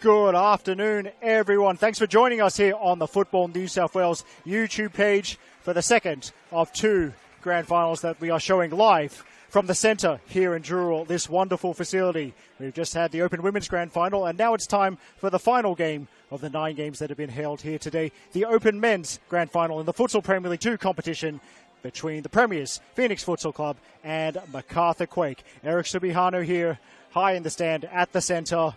Good afternoon, everyone. Thanks for joining us here on the Football New South Wales YouTube page for the second of two grand finals that we are showing live from the centre here in Dural, this wonderful facility. We've just had the Open Women's Grand Final, and now it's time for the final game of the 9 games that have been held here today. The Open Men's Grand Final in the Futsal Premier League 2 competition between the Premiers, Phoenix Futsal Club, and Macarthur Quake. Eric Subihano here, high in the stand at the centre.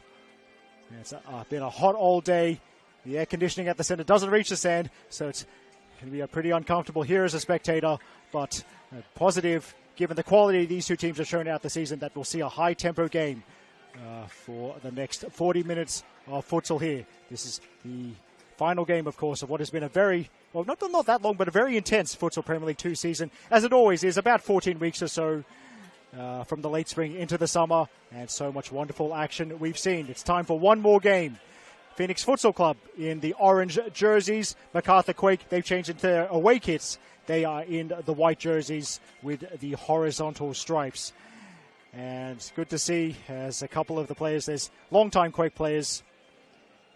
It's been a hot all day. The air conditioning at the centre doesn't reach the sand, so it's going to be pretty uncomfortable here as a spectator, but positive given the quality these two teams have shown out the season that we'll see a high-tempo game for the next 40 minutes of futsal here. This is the final game, of course, of what has been a very, well, not that long, but a very intense Futsal Premier League 2 season, as it always is, about 14 weeks or so. From the late spring into the summer, and so much wonderful action we've seen. It's time for one more game. Phoenix Futsal Club in the orange jerseys. Macarthur Quake, they've changed into their away kits. They are in the white jerseys with the horizontal stripes. And it's good to see as a couple of the players, there's long-time Quake players.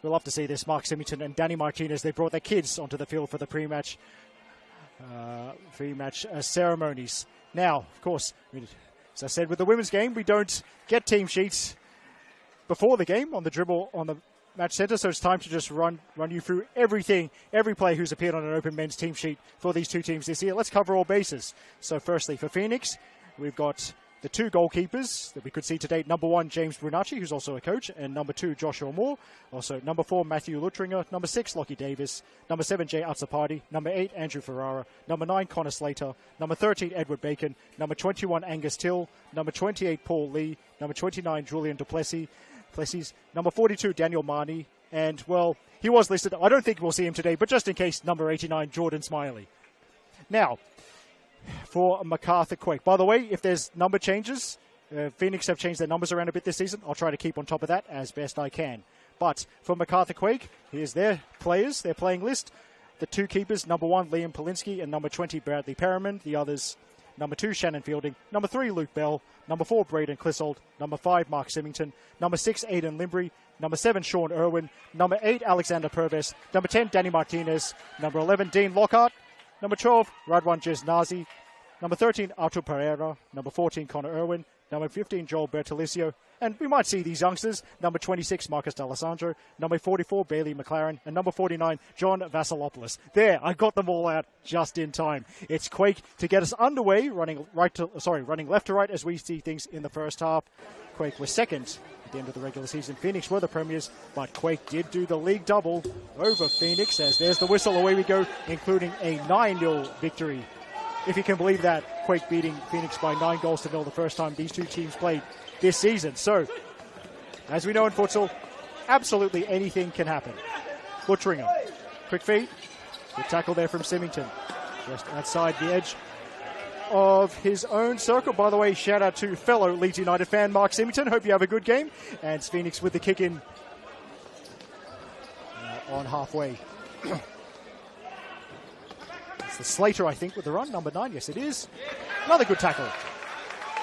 We'll love to see this. Mark Symington and Danny Martinez, they brought their kids onto the field for the pre-match ceremonies. Now, of course, as I said, with the women's game, we don't get team sheets before the game on the dribble on the match center, so it's time to just run you through everything, every player who's appeared on an Open Men's team sheet for these two teams this year. Let's cover all bases. So firstly, for Phoenix, we've got the 2 goalkeepers that we could see to date. Number 1, James Brunacci, who's also a coach, and number 2, Joshua Moore. Also, number 4, Matthew Luttringer. Number 6, Lockie Davis. Number 7, Jay Atsapardi. Number 8, Andrew Ferrara. Number 9, Connor Slater. Number 13, Edward Bacon. Number 21, Angus Till. Number 28, Paul Lee. Number 29, Julian Duplessis. Number 42, Daniel Marnie. And, well, he was listed. I don't think we'll see him today, but just in case, number 89, Jordan Smiley. Now, for Macarthur Quake. By the way, if there's number changes, Phoenix have changed their numbers around a bit this season. I'll try to keep on top of that as best I can. But for Macarthur Quake, here's their players, their playing list. The 2 keepers, number 1, Liam Polinsky, and number 20, Bradley Perriman. The others, number 2, Shannon Fielding. Number 3, Luke Bell. Number 4, Braden Clissold. Number 5, Mark Symington. Number 6, Aidan Limbry. Number 7, Sean Irwin. Number 8, Alexander Purves. Number 10, Danny Martinez. Number 11, Dean Lockhart. Number 12, Radwan Jesnazi. Number 13, Artur Pereira. Number 14, Connor Irwin. Number 15, Joel Bertolicio. And we might see these youngsters. Number 26, Marcus D'Alessandro. Number 44, Bailey McLaren. And number 49, John Vasilopoulos. There, I got them all out just in time. It's Quake to get us underway, running left to right as we see things in the first half. Quake was second at the end of the regular season. Phoenix were the premiers, but Quake did do the league double over Phoenix, as there's the whistle. Away we go, including a 9-0 victory. If you can believe that, Quake beating Phoenix by 9-0 the first time these two teams played this season. So, as we know in futsal, absolutely anything can happen. Luttringer, quick feet, good tackle there from Symington. Just outside the edge of his own circle. By the way, shout out to fellow Leeds United fan Mark Symington. Hope you have a good game. And it's Phoenix with the kick in on halfway. It's the Slater, I think, with the run. Number 9, yes it is. Another good tackle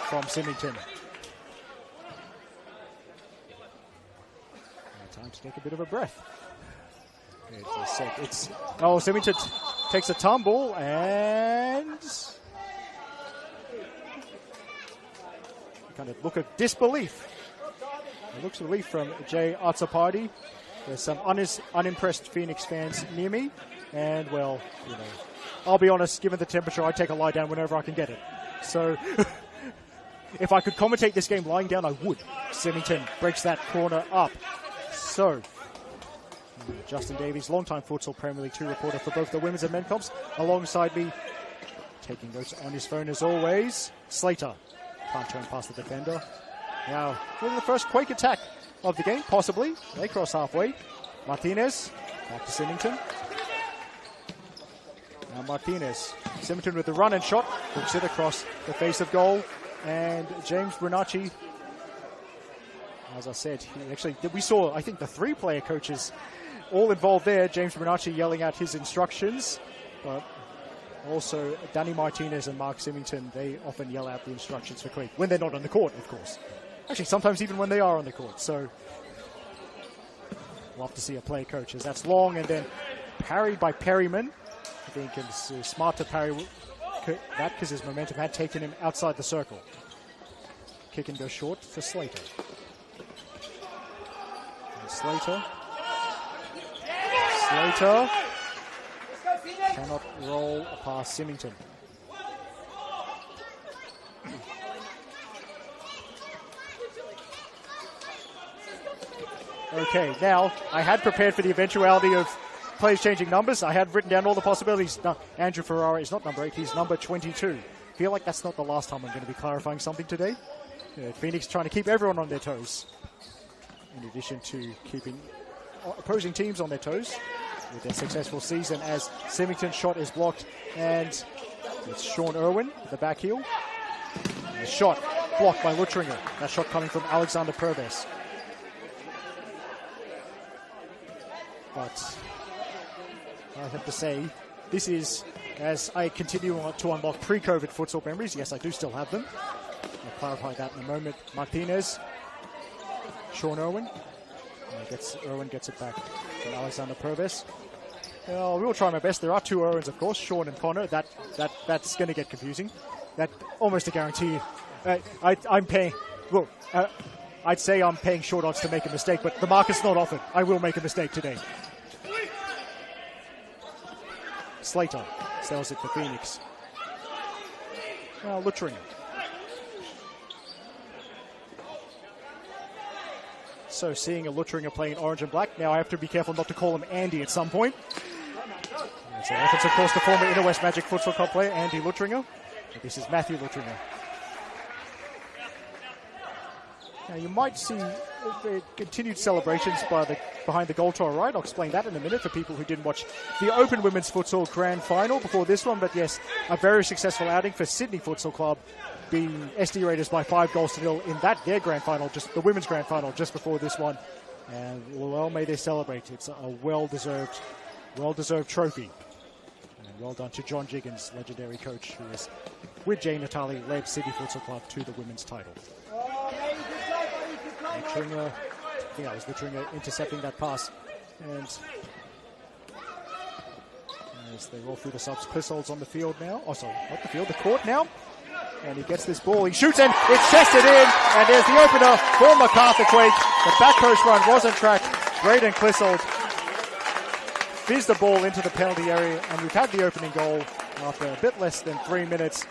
from Symington. Now time to take a bit of a breath. Symington takes a tumble and kind of look of disbelief. It looks relief from Jay Atsapardi. There's some unimpressed Phoenix fans near me, and well, you know, I'll be honest, given the temperature, I take a lie down whenever I can get it. So, if I could commentate this game lying down, I would. Symington breaks that corner up. So, Justin Davies, longtime Futsal Premier League 2 reporter for both the women's and men comps, alongside me, taking notes on his phone as always. Slater can't turn past the defender. Now, with the first Quake attack of the game, possibly. They cross halfway. Martinez, back to Symington. Now Martinez. Symington with the run and shot. Hooks it across the face of goal. And James Brunacci, as I said, we saw, I think, the 3-player coaches all involved there. James Brunacci yelling out his instructions. But also Danny Martinez and Mark Symington, they often yell out the instructions for Quake. When they're not on the court, of course. Actually, sometimes even when they are on the court. So Love to see a player coach, as that's long and then parried by Perryman. I think it's smart to parry that because his momentum had taken him outside the circle. Kick and go short for Slater. And Slater cannot roll past Symington. Okay, now I had prepared for the eventuality of players changing numbers. I had written down all the possibilities. No, Andrew Ferrara is not number 8, he's number 22. Feel like that's not the last time I'm going to be clarifying something today. Phoenix trying to keep everyone on their toes, in addition to keeping opposing teams on their toes with their successful season, as Symington's shot is blocked, and it's Sean Irwin, the back heel. And the shot blocked by Luttringer. That shot coming from Alexander Purves. But I have to say, this is, as I continue to unlock pre-COVID futsal memories, yes, I do still have them. I'll clarify that in a moment. Martinez, Sean Irwin. Irwin gets it back from Alexander Purves. Well, we'll try my best. There are 2 Irwins, of course, Sean and Connor. That's going to get confusing. That almost a guarantee. I'm paying. Well, I'd say I'm paying short odds to make a mistake, but the market's not offered. I will make a mistake today. Slater sells it for Phoenix. Luttringer. So seeing a Luttringer play in orange and black, now I have to be careful not to call him Andy at some point. It's a reference, of course, to former Inner West Magic Futsal Club player Andy Luttringer. This is Matthew Luttringer. Now you might see the continued celebrations behind the goal to our right. I'll explain that in a minute for people who didn't watch the Open Women's Futsal Grand Final before this one. But yes, a very successful outing for Sydney Futsal Club, being SD Raiders by 5-0 in their Grand Final, just the Women's Grand Final just before this one. And well, may they celebrate. It's a well-deserved trophy. And well done to John Jiggins, legendary coach, who has, with Jay Natali, led Sydney Futsal Club to the women's title. Luttringer, I think that was Luttringer intercepting that pass. And as they roll through the subs, Clissold's on the field now. Oh, sorry, not the field, the court now. And he gets this ball, he shoots and it's chested in. And there's the opener for Macarthur Quake. The back post run was on track. Braden Clissold fizzed the ball into the penalty area, and we've had the opening goal after a bit less than 3 minutes.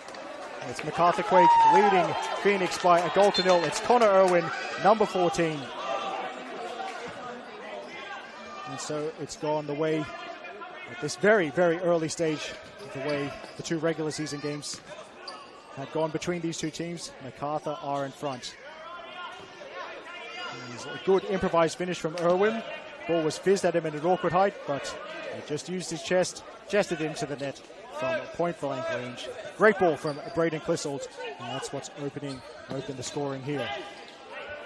It's Macarthur Quake leading Phoenix by 1-0. It's Connor Irwin, number 14. And so it's gone the way, at this very, very early stage, of the way the 2 regular season games have gone between these 2 teams. Macarthur are in front. There's a good improvised finish from Irwin. Ball was fizzed at him at an awkward height, but he just used his chest, chested into the net from point-blank range. Great ball from Braden Clissold, and that's what's open the scoring here.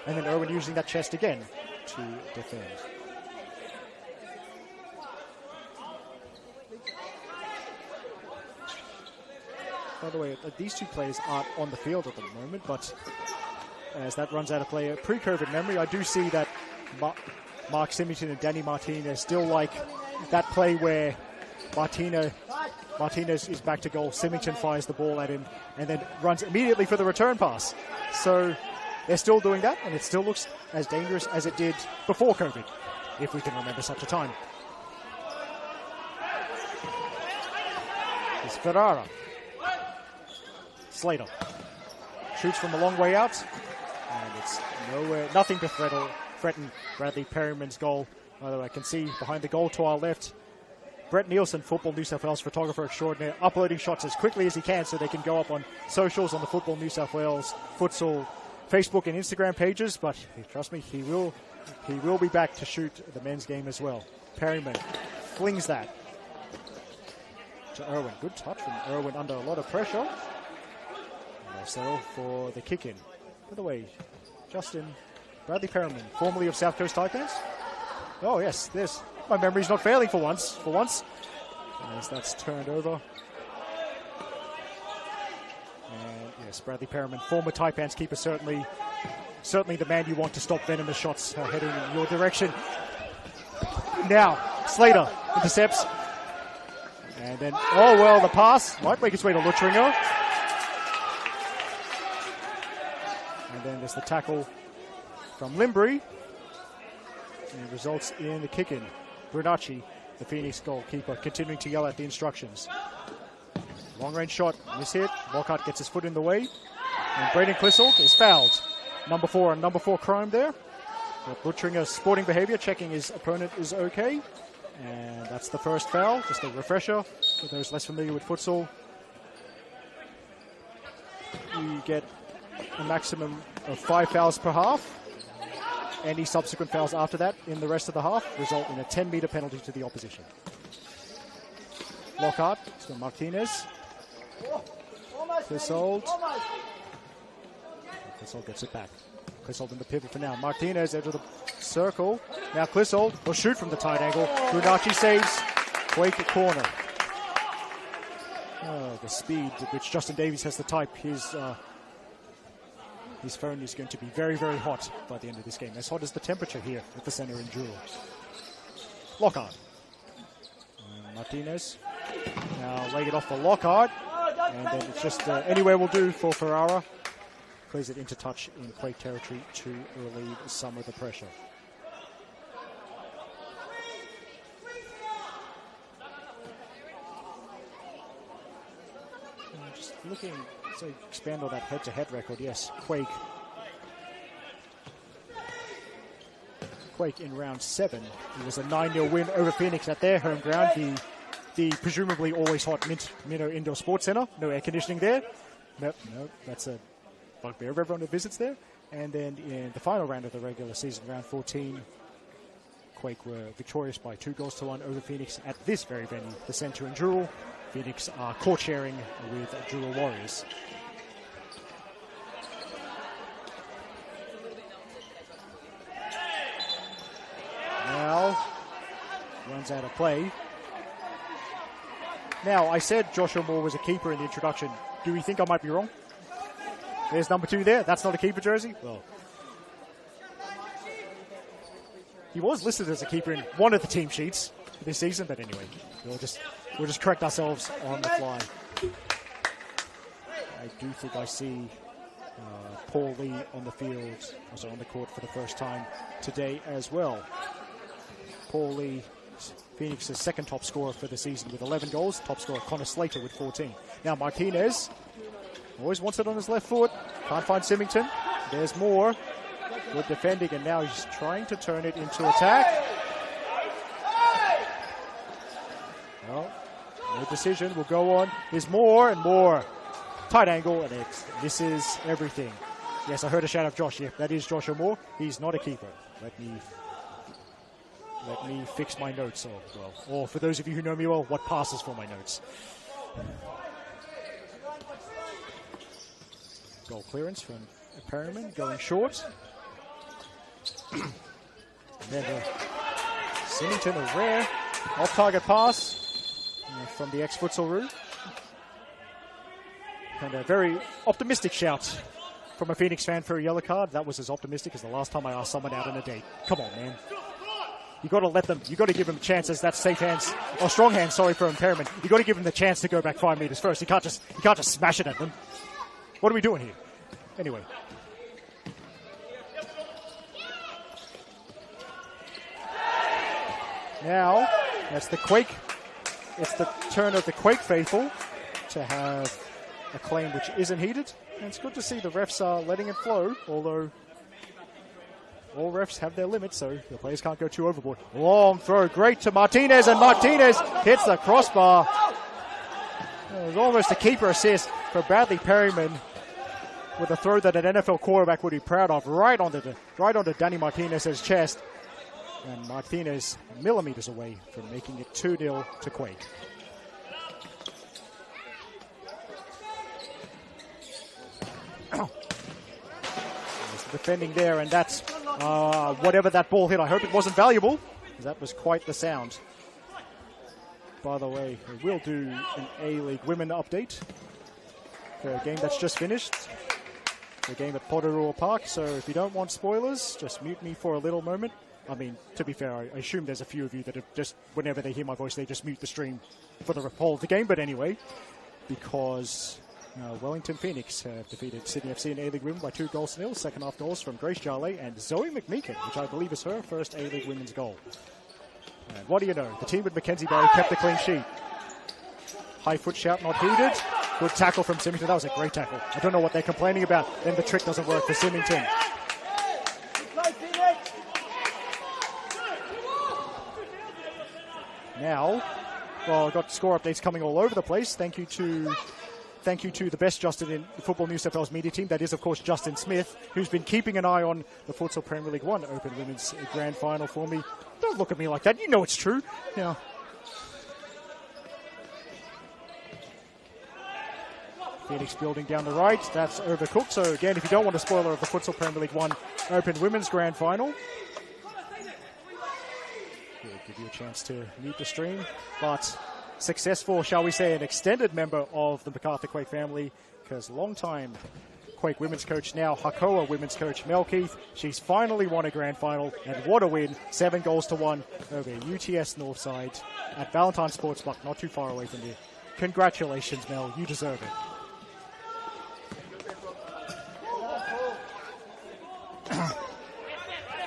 And then Irwin using that chest again to defend. By the way, these 2 players aren't on the field at the moment, but as that runs out of play, pre-COVID memory, I do see that Mark Symington and Danny Martinez still like that play where Martinez is back to goal. Symington fires the ball at him and then runs immediately for the return pass. So they're still doing that, and it still looks as dangerous as it did before COVID, if we can remember such a time. It's Ferrara. Slater shoots from a long way out, and it's nothing to threaten Bradley Perryman's goal. Although I can see behind the goal to our left, Brett Nielsen, Football New South Wales photographer extraordinaire, uploading shots as quickly as he can so they can go up on socials on the Football New South Wales Futsal Facebook and Instagram pages. But trust me, he will be back to shoot the men's game as well. Perryman flings that to Irwin. Good touch from Irwin under a lot of pressure. And they'll settle for the kick-in. By the way, Bradley Perryman, formerly of South Coast Taipans. Oh yes, my memory's not failing for once. As that's turned over. And yes, Bradley Perryman, former Taipans keeper, certainly the man you want to stop venomous shots heading in your direction. Now, Slater intercepts. And then, oh well, the pass might make its way to Luttringer. And then there's the tackle from Limbri. And it results in the kick-in. Brunacci, the Phoenix goalkeeper, continuing to yell out the instructions. Long-range shot, mishit. Lockhart gets his foot in the way. And Braden Clissold is fouled. Number 4 crime there. But Luttringer sporting behavior, checking his opponent is okay. And that's the first foul. Just a refresher for those less familiar with futsal. You get a maximum of 5 fouls per half. Any subsequent fouls after that in the rest of the half result in a 10-meter penalty to the opposition. Lockhart to Martinez. Clissold. Clissold gets it back. Clissold in the pivot for now. Martinez edge of the circle. Now Clissold will shoot from the tight angle. Brunacci saves. Quake at corner. Oh, the speed at which Justin Davies has to type his phone is going to be very, very hot by the end of this game. As hot as the temperature here at the center in Jewel. Lockhart. Martinez. Now laying it off for Lockhart. And then it's just anywhere will do for Ferrara. Clears it into touch in Quake territory to relieve some of the pressure. Just looking, so expand on that head-to-head record. Yes, Quake in round 7. It was a 9-0 win over Phoenix at their home ground. The presumably always hot Minnow Indoor Sports Centre. No air conditioning there. Nope, that's a bugbear of everyone who visits there. And then in the final round of the regular season, round 14, Quake were victorious by 2-1 over Phoenix at this very venue, the Centre in Jewel. Phoenix are court sharing with Jewel Warriors. Now, runs out of play. Now, I said Joshua Moore was a keeper in the introduction. Do we think I might be wrong? There's number 2 there. That's not a keeper jersey? Well, he was listed as a keeper in one of the team sheets this season, but anyway, we'll just correct ourselves on the fly. I do think I see Paul Lee on the field, also on the court for the first time today as well. Paul Lee, Phoenix's second top scorer for the season with 11 goals. Top scorer Connor Slater with 14. Now Martinez always wants it on his left foot. Can't find Symington. There's Moore. Good defending, and now he's trying to turn it into attack. Well, no decision. Will go on. There's Moore and Moore. Tight angle, and this is everything. Yes, I heard a shout of Josh. Yeah, that is Joshua Moore. He's not a keeper. Let me fix my notes. Or for those of you who know me well, what passes for my notes. Goal clearance from Perriman going short. And then Symington, a rare off-target pass from the ex-futsal route. And a very optimistic shout from a Phoenix fan for a yellow card. That was as optimistic as the last time I asked someone out on a date. Come on, man. You got to let them. You got to give them chances. That's safe hands or strong hands. Sorry for impairment. You got to give them the chance to go back 5 meters first. You can't just smash it at them. What are we doing here? Anyway. Now that's the Quake. It's the turn of the Quake faithful to have a claim which isn't heated. And it's good to see the refs are letting it flow, although all refs have their limits, so the players can't go too overboard. Long throw, great to Martinez, and Martinez hits the crossbar. It was almost a keeper assist for Bradley Perryman with a throw that an NFL quarterback would be proud of, right onto Danny Martinez's chest. And Martinez millimeters away from making it 2-0 to Quake. Defending there, and that's whatever that ball hit. I hope it wasn't valuable, because that was quite the sound. By the way, we will do an A-League Women update for a game that's just finished. The game at Potorua Park, so if you don't want spoilers, just mute me for a little moment. I mean, to be fair, I assume there's a few of you that have just, whenever they hear my voice, they just mute the stream for the whole of the game. But anyway, because Wellington Phoenix have defeated Sydney FC in A-League Women by 2-0. Second half goals from Grace Jale and Zoe McMeekin, which I believe is her first A-League Women's goal. And what do you know? The team with Mackenzie Barry kept the clean sheet. High foot shout not heeded. Good tackle from Symington. That was a great tackle. I don't know what they're complaining about. Then the trick doesn't work for Symington. Now, well, I've got score updates coming all over the place. Thank you to the best Justin in the Football New South Wales media team. That is, of course, Justin Smith, who's been keeping an eye on the Futsal Premier League 1 Open Women's Grand Final for me. Don't look at me like that. You know it's true. Yeah. Phoenix building down the right. That's overcooked. So, again, if you don't want a spoiler of the Futsal Premier League 1 Open Women's Grand Final, we'll give you a chance to mute the stream. But successful, shall we say, an extended member of the Macarthur Quake family, because long-time Quake women's coach, now Hakoah women's coach Mel Keith, she's finally won a grand final, and what a win, 7-1 over UTS Northside at Valentine Sports Park, not too far away from you. Congratulations, Mel, you deserve it.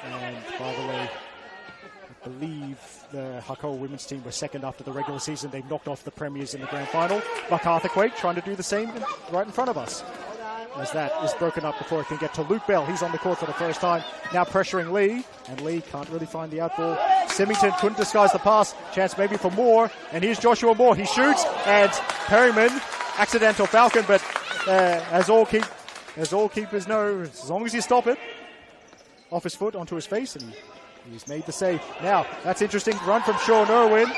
And by the way, I believe the Hakoah women's team were second after the regular season. They knocked off the premiers in the grand final. Macarthur Quake trying to do the same right in front of us. As that is broken up before it can get to Luke Bell. He's on the court for the first time. Now pressuring Lee. And Lee can't really find the outball. Symington couldn't disguise the pass. Chance maybe for Moore. And here's Joshua Moore. He shoots. And Perryman, accidental falcon. But as all keepers know, as long as you stop it, off his foot onto his face. And he's made the save. Now, that's interesting. Run from Sean Irwin.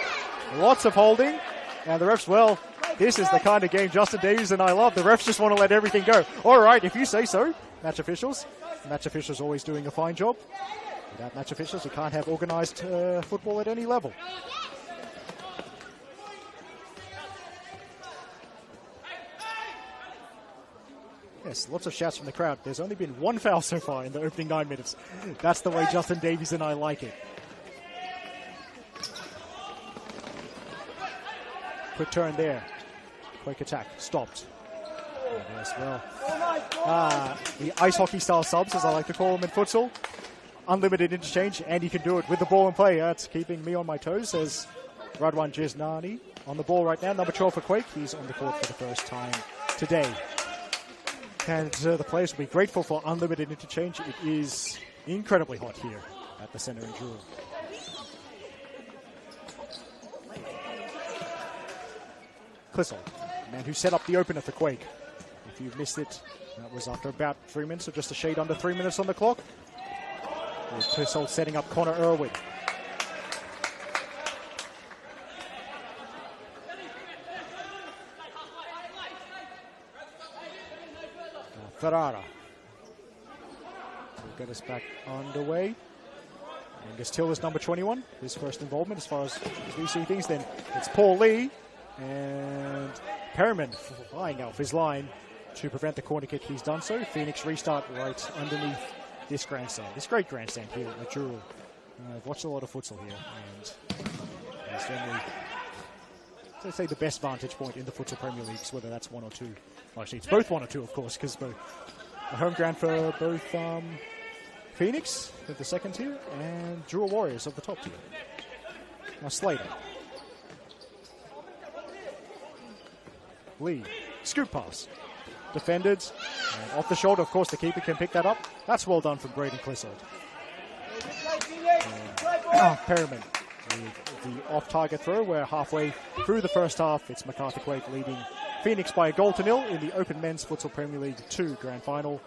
Lots of holding. And the refs, well, this is the kind of game Justin Davies and I love. The refs just want to let everything go. All right, if you say so. Match officials. Match officials always doing a fine job. Without match officials, you can't have organised football at any level. Yes, lots of shouts from the crowd. There's only been one foul so far in the opening 9 minutes. That's the way Justin Davies and I like it. Quick turn there. Quick attack. Stopped. And as well. The ice hockey style subs, as I like to call them in futsal. Unlimited interchange, and you can do it with the ball in play. It's keeping me on my toes, says Radwan Jiznani on the ball right now. Number 12 for Quake. He's on the court for the first time today. And the players will be grateful for unlimited interchange. It is incredibly hot here at the centre in Jewel. Clissold, the man who set up the opener for Quake. If you missed it, that was after about 3 minutes, or just a shade under 3 minutes on the clock. Clissold setting up Connor Irwin. Ferrara will get us back underway. Angus Till is number 21, his first involvement as far as we see things. Then it's Paul Lee and Perryman flying off his line to prevent the corner kick. He's done so. Phoenix restart right underneath this grandstand, this great grandstand here at Jewel. I've watched a lot of futsal here, and it's generally, let's say, the best vantage point in the Futsal Premier Leagues, whether that's 1 or 2. Well, actually, it's both 1 or 2, of course, because both a home ground for both Phoenix of the second tier and Jewel Warriors of the top tier. Now Slater. Lee. Scoop pass. Defended. And off the shoulder, of course, the keeper can pick that up. That's well done from Braden Clissold. Perryman. The off-target throw. We're halfway through the first half. It's Macarthur Quake leading Phoenix by 1-0 in the Open Men's Futsal Premier League 2 Grand Final.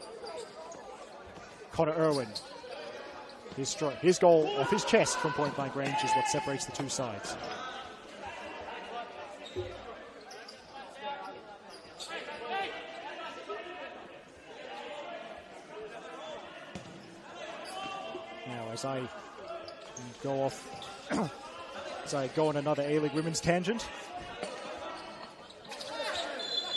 Connor Irwin. His goal off his chest from point-blank range is what separates the two sides. Now, as I go off, as I go on another A-League women's tangent,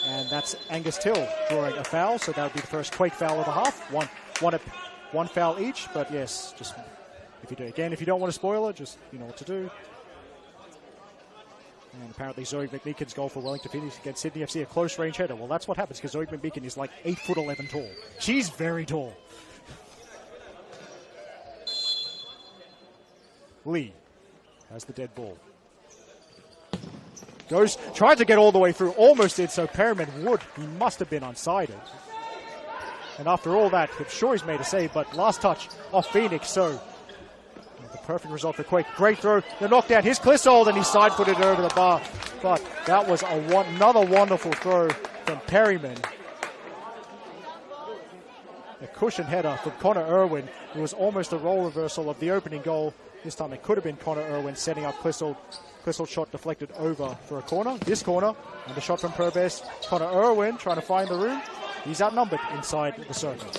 and that's Angus Till drawing a foul, so that would be the first Quake foul of the half. One foul each, but yes, just If you don't want to spoil it, just you know what to do. And apparently Zoe McMeekin's goal for Wellington Phoenix against Sydney FC, a close range header. Well, that's what happens because Zoe McMeekin is like 8'11" tall. She's very tall. Lee has the dead ball. Tried to get all the way through, almost did so. Perriman would. He must have been unsided. And after all that, I'm sure he's made a save, but last touch off Phoenix, so the perfect result for Quake. Great throw, the knockdown. Here's Clissold, and he side-footed it over the bar. But that was another wonderful throw from Perriman. A cushion header from Connor Irwin. It was almost a role reversal of the opening goal. This time it could have been Connor Irwin setting up Clissold. Clissold shot deflected over for a corner. This corner, and a shot from Perves. Connor Irwin trying to find the room. He's outnumbered inside the circle.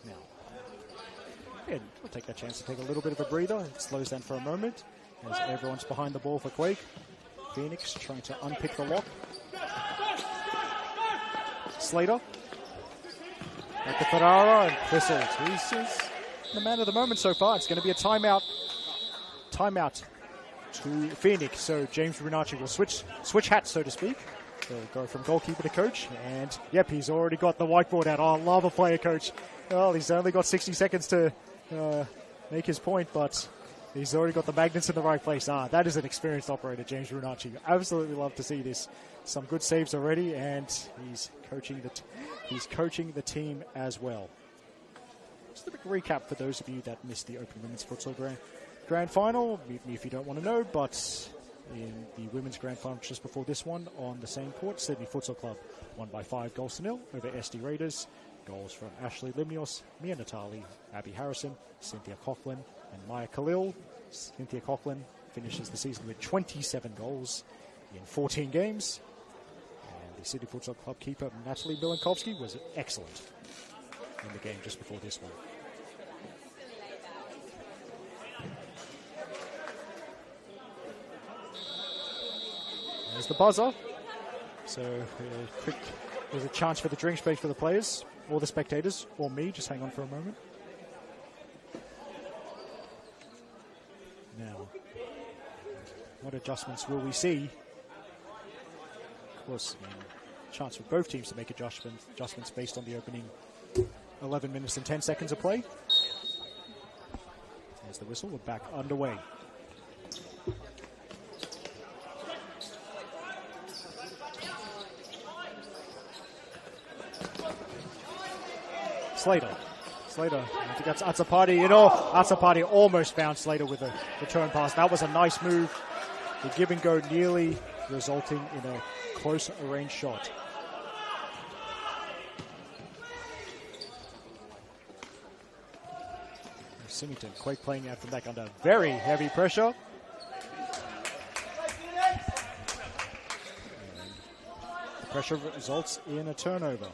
Now, we'll take that chance to take a little bit of a breather. It slows down for a moment as everyone's behind the ball for Quake. Phoenix trying to unpick the lock. Slater. Back to Ferrara and Clissold. He's the man of the moment so far. It's going to be a timeout. Timeout to Phoenix. So James Runacci will switch hats, so to speak. He'll go from goalkeeper to coach. And, yep, he's already got the whiteboard out. Oh, I love a player coach. Well, he's only got 60 seconds to make his point, but he's already got the magnets in the right place. That is an experienced operator, James Runacci. Absolutely love to see this. Some good saves already, and he's coaching the team as well. Just a quick recap for those of you that missed the Open Women's Futsal Grand Final. Meet me if you don't want to know, but in the Women's Grand Final just before this one on the same court, Sydney Futsal Club won by 5-0 over SD Raiders. Goals from Ashley Limnios, Mia Natali, Abby Harrison, Cynthia Coughlin, and Maya Khalil. Cynthia Coughlin finishes the season with 27 goals in 14 games. And the Sydney Futsal Club keeper, Natalie Milankovsky, was excellent in the game just before this one. There's the buzzer. So there's a chance for the drinks break for the players, or the spectators, or me. Just hang on for a moment. Now, what adjustments will we see? Of course, chance for both teams to make adjustments based on the opening 11 minutes and 10 seconds of play. There's the whistle. We're back underway. Slater, I think that's Atsapati. You know, Atsapati almost found Slater with a return pass. That was a nice move. The give and go nearly resulting in a close range shot. Symington, Quake playing out from back under very heavy pressure. And the pressure results in a turnover.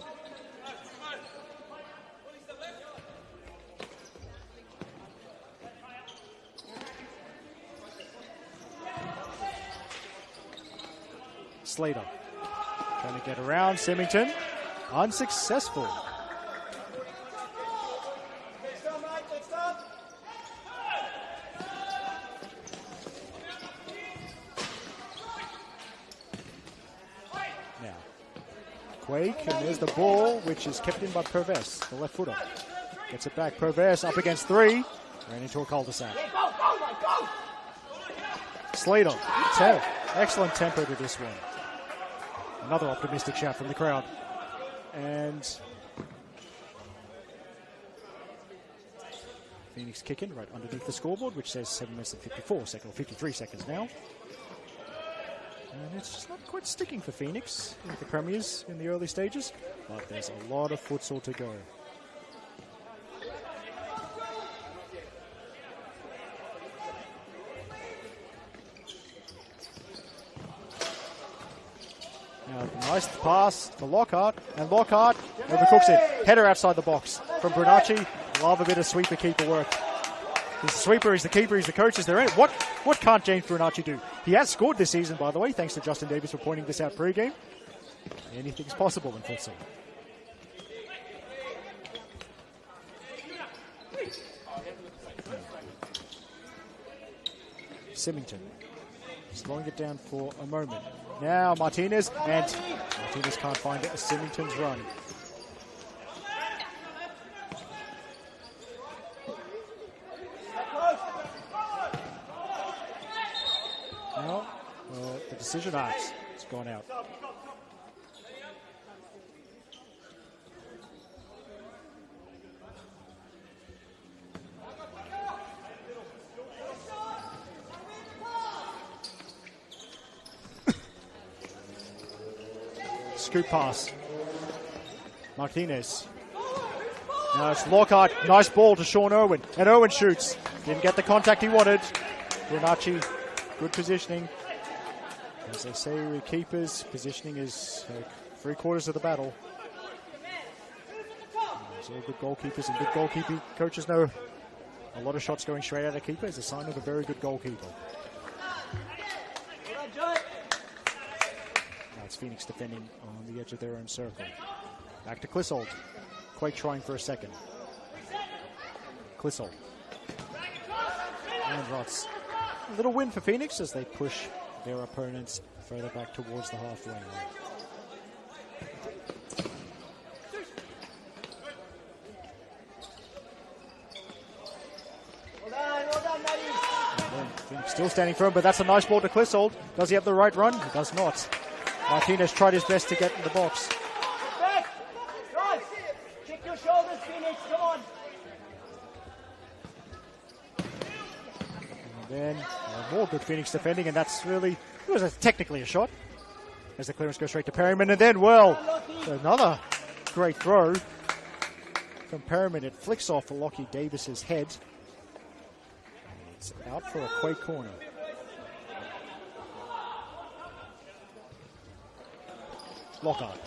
Slater trying to get around Symington, unsuccessful. Now, Quake, and there's the ball, which is kept in by Perves, the left footer. Gets it back, Perves up against three, ran into a cul-de-sac. Slater, excellent tempo to this one. Another optimistic shout from the crowd. And Phoenix kicking right underneath the scoreboard, which says 7 minutes and 54 seconds, or 53 seconds now. And it's just not quite sticking for Phoenix with the Premiers in the early stages, but there's a lot of futsal to go. Nice pass to Lockhart, and Lockhart overcooks it. Header outside the box from Brunacci. Love a bit of sweeper keeper work. He's the sweeper, he's the keeper, he's the coach, he's there. What can't James Brunacci do? He has scored this season, by the way, thanks to Justin Davis for pointing this out pre-game. Anything's possible in futsal. Symington slowing it down for a moment. Now Martinez, and Martinez can't find it. Symington's run. Well, the decision arts. It's gone out. Scoop pass. Martinez. Now it's Lockhart. Nice ball to Sean Irwin. And Irwin shoots. Didn't get the contact he wanted. Brunacci, good positioning. As they say with keepers, positioning is 3/4 of the battle. There's all good goalkeepers and good goalkeeping coaches know a lot of shots going straight at a keeper is a sign of a very good goalkeeper. It's Phoenix defending on the edge of their own circle. Back to Clissold. Quake trying for a second. Clissold. And Rots. A little win for Phoenix as they push their opponents further back towards the halfway line. Phoenix still standing firm, but that's a nice ball to Clissold. Does he have the right run? He does not. Martinez tried his best to get in the box. Kick your shoulders, Phoenix, come on. And then more good Phoenix defending, and that's really, it was technically a shot. As the clearance goes straight to Perryman, and then, well, another great throw from Perryman. It flicks off Lockie Davis's head. It's out for a Quake corner. Lockhart.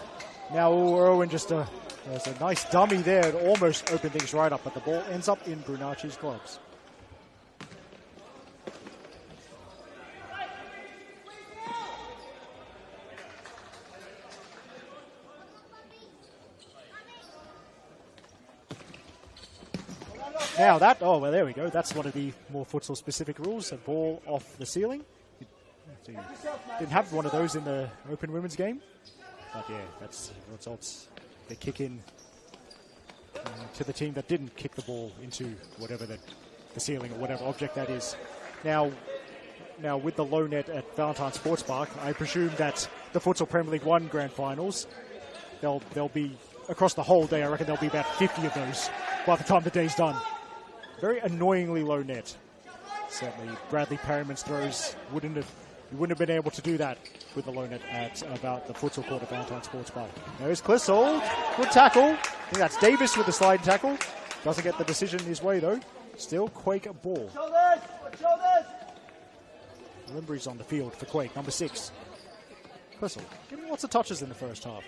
Now Irwin just there's a nice dummy there to almost open things right up, but the ball ends up in Brunacci's gloves. Now that, oh, well, there we go. That's one of the more futsal-specific rules, a ball off the ceiling. So you didn't have one of those in the open women's game. But yeah, that's results. They kick in to the team that didn't kick the ball into whatever the ceiling or whatever object that is. Now with the low net at Valentine Sports Park, I presume that the Futsal Premier League 1 Grand Finals, they'll be across the whole day. I reckon there'll be about 50 of those by the time the day's done. Very annoyingly low net. Certainly, Bradley Perryman's throws wouldn't have been able to do that with the low net at about the futsal court at Valentine Sports Park. There's Clissold. Good tackle. I think that's Davis with the slide tackle. Doesn't get the decision his way, though. Still Quake a ball. Shoulders! Limbury's on the field for Quake, number 6. Clissold, getting lots of touches in the first half.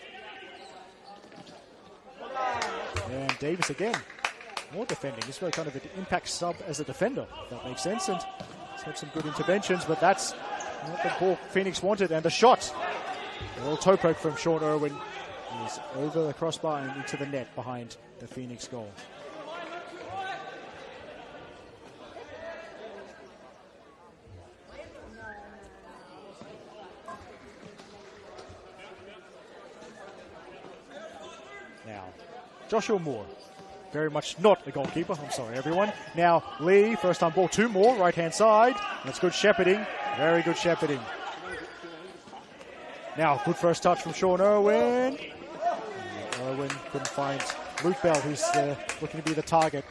And Davis again. More defending. He's really kind of an impact sub as a defender, if that makes sense. And he's had some good interventions, but that's not the ball Phoenix wanted. And the shot. A little toe poke from Sean Irwin is over the crossbar and into the net behind the Phoenix goal. Now, Joshua Moore. Very much not a goalkeeper. I'm sorry, everyone. Now, Lee, first time ball, 2 more, right-hand side. That's good shepherding. Very good shepherding. Now, good first touch from Sean Irwin. Irwin couldn't find Luke Bell, who's looking to be the target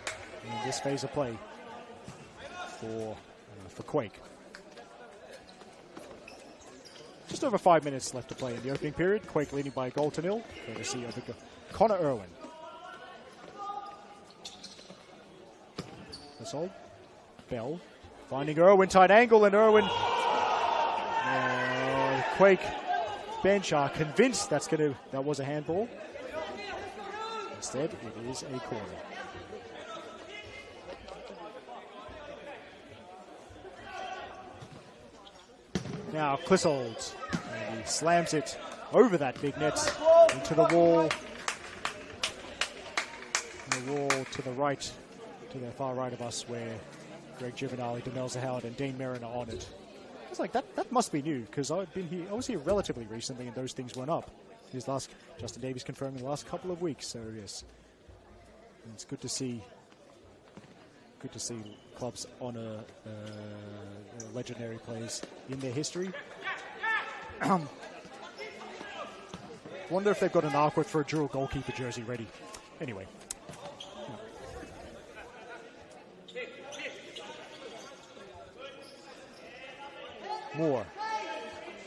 in this phase of play for Quake. Just over 5 minutes left to play in the opening period. Quake leading by a goal to nil. Courtesy of Connor Irwin. Bell finding Irwin, tight angle, and Irwin. Quake bench are convinced that was a handball. Instead, it is a corner. Now Clissold, and he slams it over that big net into the wall. The wall to the right, to the far right of us, where Greg Giovanali, Demelza Howard, and Dean Merrin are on it. I was like, that must be new, because I was here relatively recently, and those things weren't up. Justin Davies confirmed in the last couple of weeks, so yes, and it's good to see. Good to see clubs honour legendary players in their history. Wonder if they've got an artwork for a dual goalkeeper jersey ready. Anyway. Moore.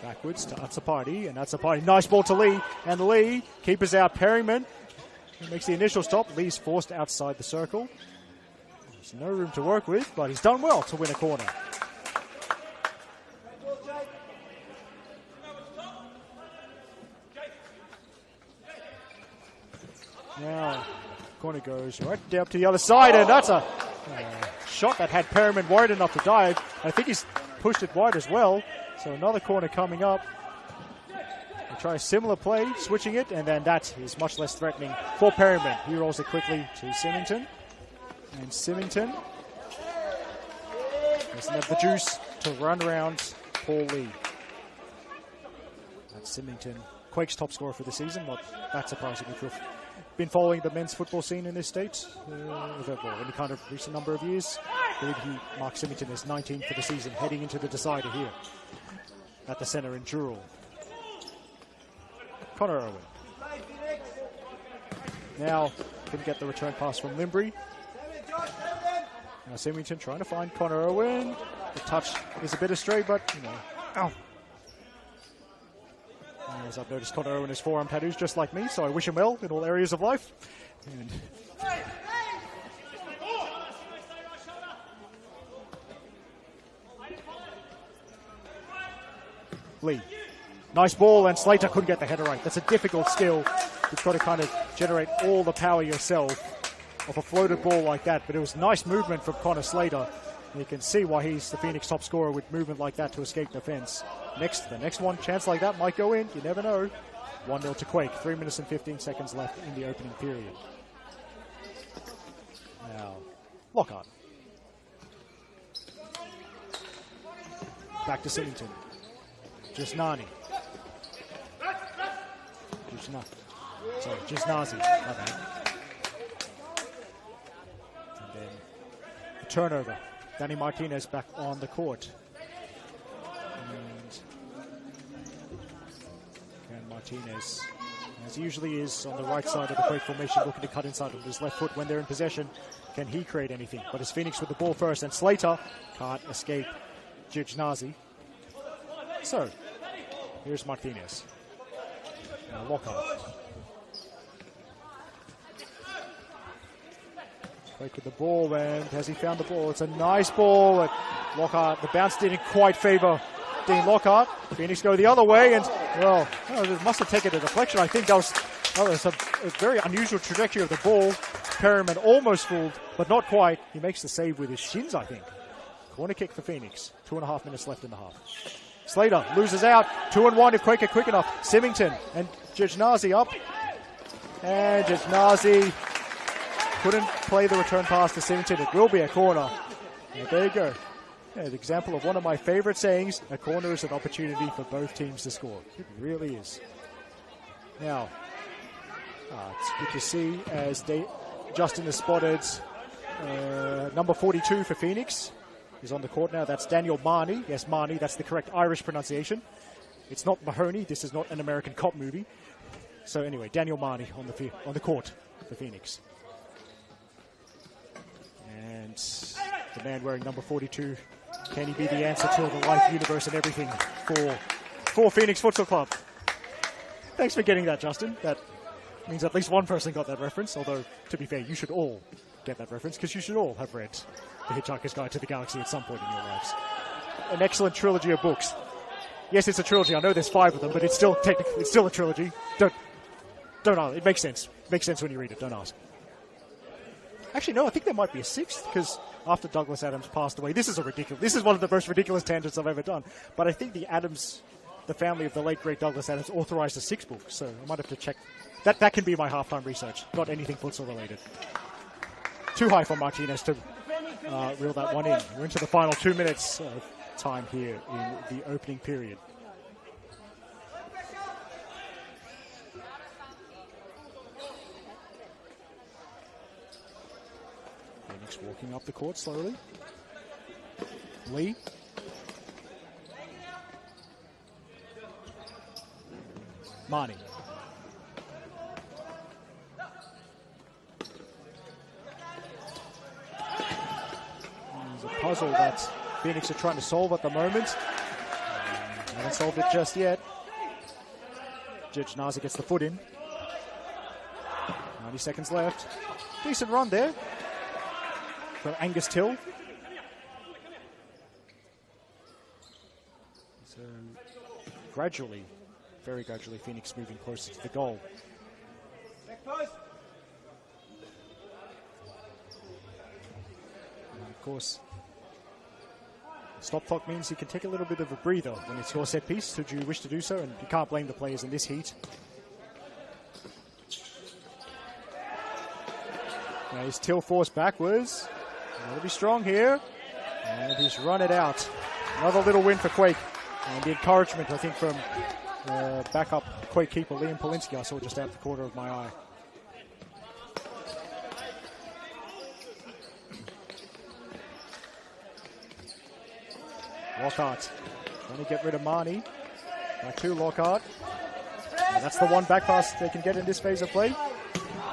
Backwards to Atsapati, and Atsapati, nice ball to Lee, and Lee, keepers out, Perryman, who makes the initial stop. Lee's forced outside the circle. There's no room to work with, but he's done well to win a corner. Now, corner goes right down to the other side, and that's a shot that had Perryman wide enough to dive. I think he's pushed it wide as well, so another corner coming up. They try a similar play, switching it, and then that is much less threatening for Perryman. He rolls it quickly to Symington. And Symington doesn't have the juice to run around Paul Lee. That's Symington, Quake's top scorer for the season. Not that surprising if you've been following the men's football scene in this state over any kind of recent number of years. I believe he marks Symington as 19 for the season, heading into the decider here at the centre in Jurel. Connor Irwin. Now couldn't get the return pass from Limbry. Now Symington trying to find Connor Irwin. The touch is a bit astray, but, you know, ow. As I've noticed, Connor Irwin has forearm tattoos just like me, so I wish him well in all areas of life. And Lee. Nice ball, and Slater couldn't get the header right. That's a difficult skill. You've got to kind of generate all the power yourself off a floated ball like that, but it was nice movement from Connor Slater. And you can see why he's the Phoenix top scorer with movement like that to escape the fence. The next one, chance like that might go in. You never know. 1-0 to Quake. 3 minutes and 15 seconds left in the opening period. Now, Lockhart. Back to Symington. Gisnani. Gisnazi. My bad. And then a turnover. Danny Martinez back on the court. And Martinez, as he usually is on the right side of the Quake formation, looking to cut inside with his left foot when they're in possession. Can he create anything? But it's Phoenix with the ball first, and Slater can't escape Gisnazi. So, here's Martinez. Now Lockhart. Quake with the ball, and has he found the ball? It's a nice ball. Lockhart, the bounce didn't quite favour Dean Lockhart. Phoenix go the other way, and, well, it must have taken a deflection. I think that was a very unusual trajectory of the ball. Perryman almost fooled, but not quite. He makes the save with his shins, I think. Corner kick for Phoenix. 2.5 minutes left in the half. Slater loses out. 2-1 if Quake are quick enough. Symington and Gisnazi up. And Gisnazi couldn't play the return pass to Symington. It will be a corner. And there you go. An example of one of my favorite sayings: a corner is an opportunity for both teams to score. It really is. Now, it's good to see as Justin has spotted number 42 for Phoenix. He's on the court now. That's Daniel Marnie. Yes, Marnie. That's the correct Irish pronunciation. It's not Mahoney. This is not an American cop movie. So anyway, Daniel Marnie on the court for Phoenix. And the man wearing number 42, can he be the answer to the life, universe, and everything for Phoenix Futsal Club? Thanks for getting that, Justin. That means at least one person got that reference, although, to be fair, you should all get that reference, because you should all have read The Hitchhiker's Guide to the Galaxy at some point in your lives. An excellent trilogy of books. Yes, it's a trilogy. I know there's 5 of them, but it's still a trilogy. Don't ask. It makes sense. It makes sense when you read it. Don't ask. Actually, no, I think there might be a 6th, because after Douglas Adams passed away. This is one of the most ridiculous tangents I've ever done. But I think the family of the late great Douglas Adams, authorized a 6 book. So I might have to check. That can be my halftime research. Not anything futsal related. Too high for Martinez to reel that one in. We're into the final 2 minutes of time here in the opening period. Phoenix walking up the court slowly. Lee. Marnie. There's a puzzle that Phoenix are trying to solve at the moment. Haven't solved it just yet. Judge Naza gets the foot in. 90 seconds left. Decent run there from Angus Till. So gradually, very gradually, Phoenix moving closer to the goal. And of course, stop clock means you can take a little bit of a breather when it's your set piece, should you wish to do so, and you can't blame the players in this heat. Now he's Till forced backwards. He'll be strong here. And he's run it out. Another little win for Quake. And the encouragement, I think, from backup Quake keeper Liam Polinsky, I saw just out the corner of my eye. Lockhart trying to get rid of Marnie. Back to Lockhart. And that's the one back pass they can get in this phase of play.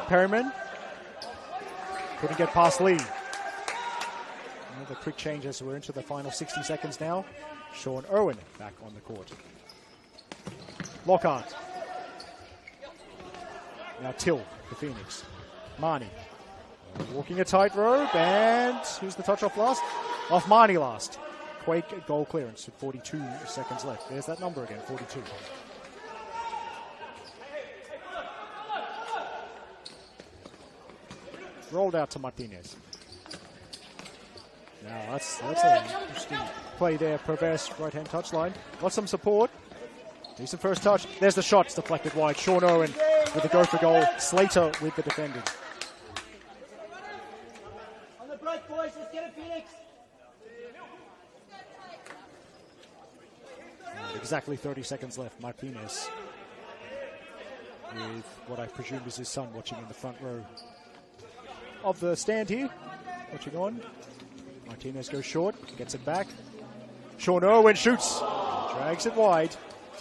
Perryman couldn't get past Lee. Another quick change as we're into the final 60 seconds now. Sean Irwin back on the court. Lockhart. Now Till for Phoenix. Marnie walking a tightrope, and who's the touch off last? Off Marnie last. Quake goal clearance with 42 seconds left. There's that number again, 42. Rolled out to Martinez. Now that's an interesting play there. Perverse right-hand touchline. Got some support. Decent first touch. There's the shot. It's deflected wide. Sean Owen with the go for goal. Slater with the defending. On the break, boys. Let's get it, Phoenix. And exactly 30 seconds left. Martinez with what I presume is his son watching in the front row of the stand here. Watching on. Martinez goes short, gets it back. Sean Irwin shoots, drags it wide.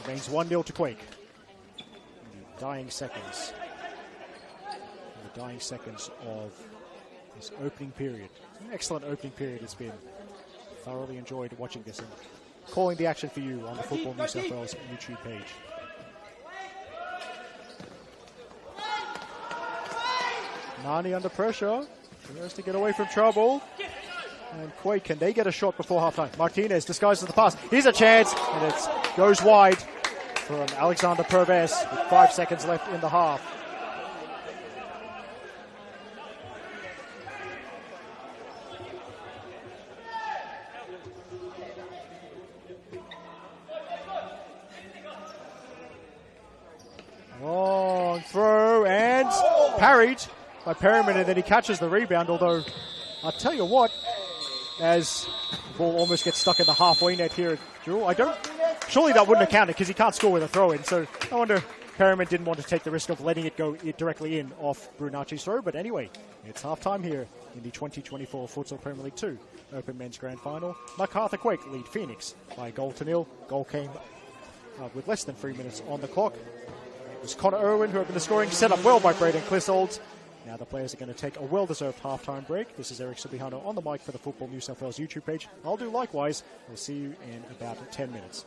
Remains 1-0 to Quake. In the dying seconds. Of this opening period. An excellent opening period it's been. Thoroughly enjoyed watching this and calling the action for you on the Football New South Wales YouTube page. Marnie under pressure. Tries to get away from trouble. And Quake, can they get a shot before halftime? Martinez disguises the pass. Here's a chance, and it goes wide from Alexander Perves with 5 seconds left in the half. Long throw, and parried by Perryman, and then he catches the rebound, although I'll tell you what, as the ball almost gets stuck in the halfway net here at Jewel, surely that wouldn't have counted because he can't score with a throw-in, so I wonder Perryman didn't want to take the risk of letting it go directly in off Brunacci's throw, but anyway, it's halftime here in the 2024 Futsal Premier League 2 Open Men's Grand Final. Macarthur Quake lead Phoenix by a goal to nil. Goal came with less than 3 minutes on the clock. It was Connor Irwin who opened the scoring, set up well by Braden Clissold. Now the players are going to take a well-deserved halftime break. This is Eric Subihano on the mic for the Football New South Wales YouTube page. I'll do likewise. We'll see you in about 10 minutes.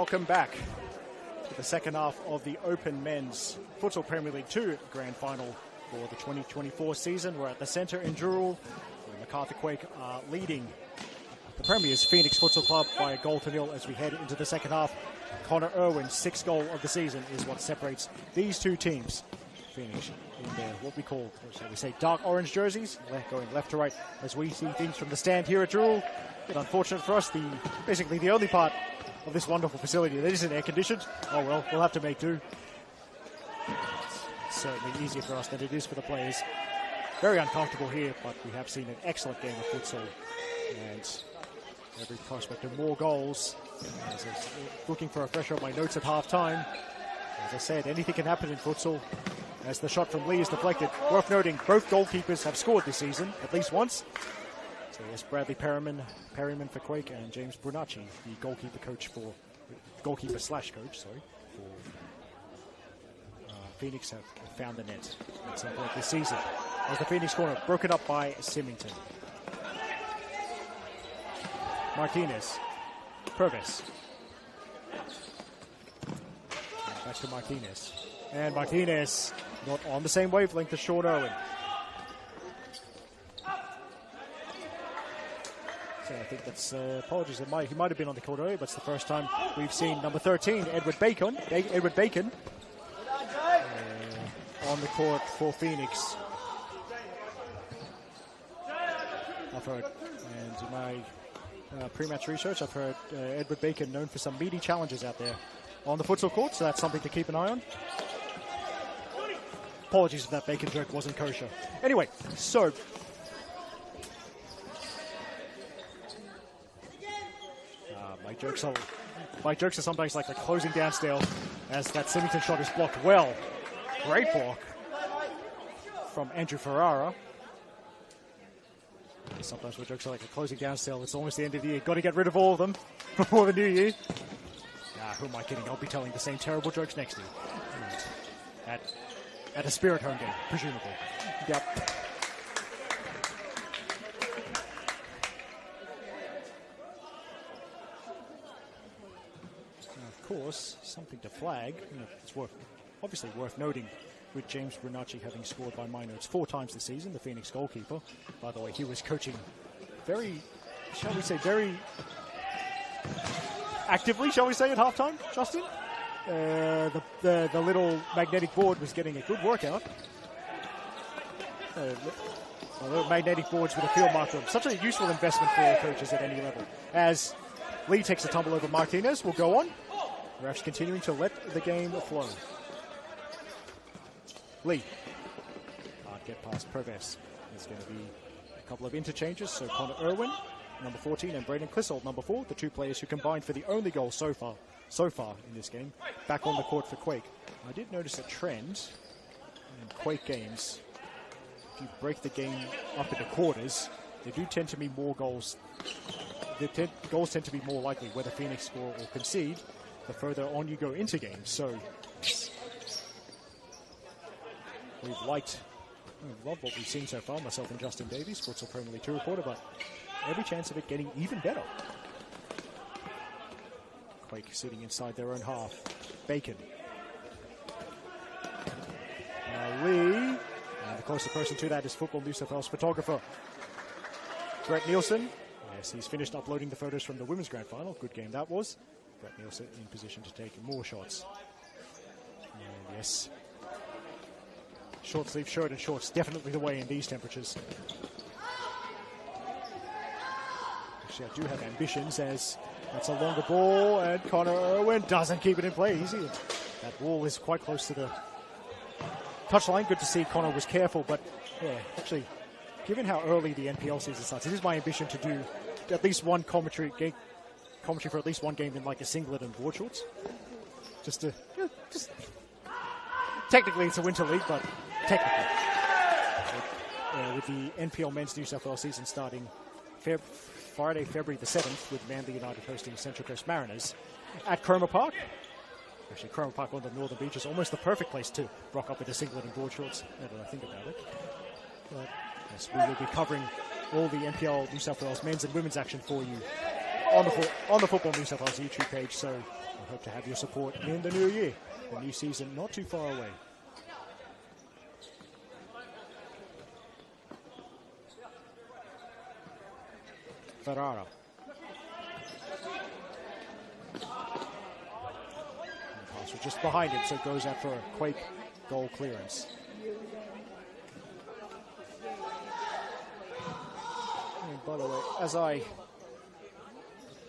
Welcome back to the second half of the Open Men's Futsal Premier League 2 Grand Final for the 2024 season. We're at the centre in Jurul, where Macarthur Quake are leading the Premier's Phoenix Futsal Club by 1-0 as we head into the second half. Connor Irwin's 6th goal of the season is what separates these two teams. Phoenix in their, what we call, shall we say, dark orange jerseys, going left to right as we see things from the stand here at Jurul. But unfortunate for us, basically the only part of this wonderful facility that isn't air-conditioned. Oh well, we'll have to make do. It's certainly easier for us than it is for the players. Very uncomfortable here, but we have seen an excellent game of futsal. And every prospect of more goals. As I was looking for a refresher on my notes at half-time. As I said, anything can happen in futsal. As the shot from Lee is deflected. Worth noting, both goalkeepers have scored this season, at least once. So yes, Bradley Perryman for Quake, and James Brunacci, the goalkeeper slash coach, for Phoenix, have found the net at some point this season. As the Phoenix corner broken up by Symington. Martinez, Purvis. Back to Martinez. And Martinez not on the same wavelength as Sean Owen. So I think that's, apologies, he might have been on the court earlier, but it's the first time we've seen number 13, Edward Bacon, on the court for Phoenix. I've heard, and in my pre-match research, I've heard Edward Bacon known for some meaty challenges out there on the futsal court, so that's something to keep an eye on. Apologies if that bacon joke wasn't kosher. Anyway, so my jokes are sometimes like a closing down stale, as that Symington shot is blocked well. Great block from Andrew Ferrara. Sometimes my jokes are like a closing down stale. It's almost the end of the year. Got to get rid of all of them before the new year. Who am I kidding? I'll be telling the same terrible jokes next year. At a Spirit home game, presumably. Yep. Now, of course, something to flag. It's obviously worth noting with James Brunacci having scored by my notes 4 times this season, the Phoenix goalkeeper. By the way, he was coaching very actively, shall we say, at halftime, Justin. The little magnetic board was getting a good workout. Little magnetic boards with a field marker. Such a useful investment for coaches at any level. As Lee takes a tumble over Martinez, will go on. Refs continuing to let the game flow. Lee can't get past Purvis. There's going to be a couple of interchanges. So Connor Irwin, number 14, and Braden Clissold, number 4, the 2 players who combined for the only goal so far in this game, back on the court for Quake. I did notice a trend in Quake games. If you break the game up into quarters, they do tend to be more goals. Goals tend to be more likely whether Phoenix score or concede the further on you go into games. So we've loved what we've seen so far, myself and Justin Davies, Futsal Premier League 2 reporter, but every chance of it getting even better. Quake sitting inside their own half. Bacon. Lee. And the closest person to that is Football New South Wales photographer Brett Nielsen. Yes, he's finished uploading the photos from the Women's Grand Final. Good game that was. Brett Nielsen in position to take more shots. And yes. Short sleeve shirt and shorts, definitely the way in these temperatures. Actually, I do have ambitions, as that's a longer ball, and Connor Irwin doesn't keep it in play easy. That ball is quite close to the touchline. Good to see Connor was careful, but yeah, actually, given how early the NPL season starts, it is my ambition to do at least one commentary for at least one game in like a singlet and board shorts. Just technically it's a winter league, but technically. With the NPL Men's New South Wales season starting Friday, February the 7th, with Manly United hosting Central Coast Mariners at Cromer Park. Actually, Cromer Park on the Northern Beach is almost the perfect place to rock up with a singlet and board shorts, now that I think about it. But yes, we will be covering all the NPL New South Wales men's and women's action for you on the Football New South Wales YouTube page. So I hope to have your support in the new year. The new season not too far away. Ferrara. Pass was just behind him, so it goes out for a Quake goal clearance. And by the way, as I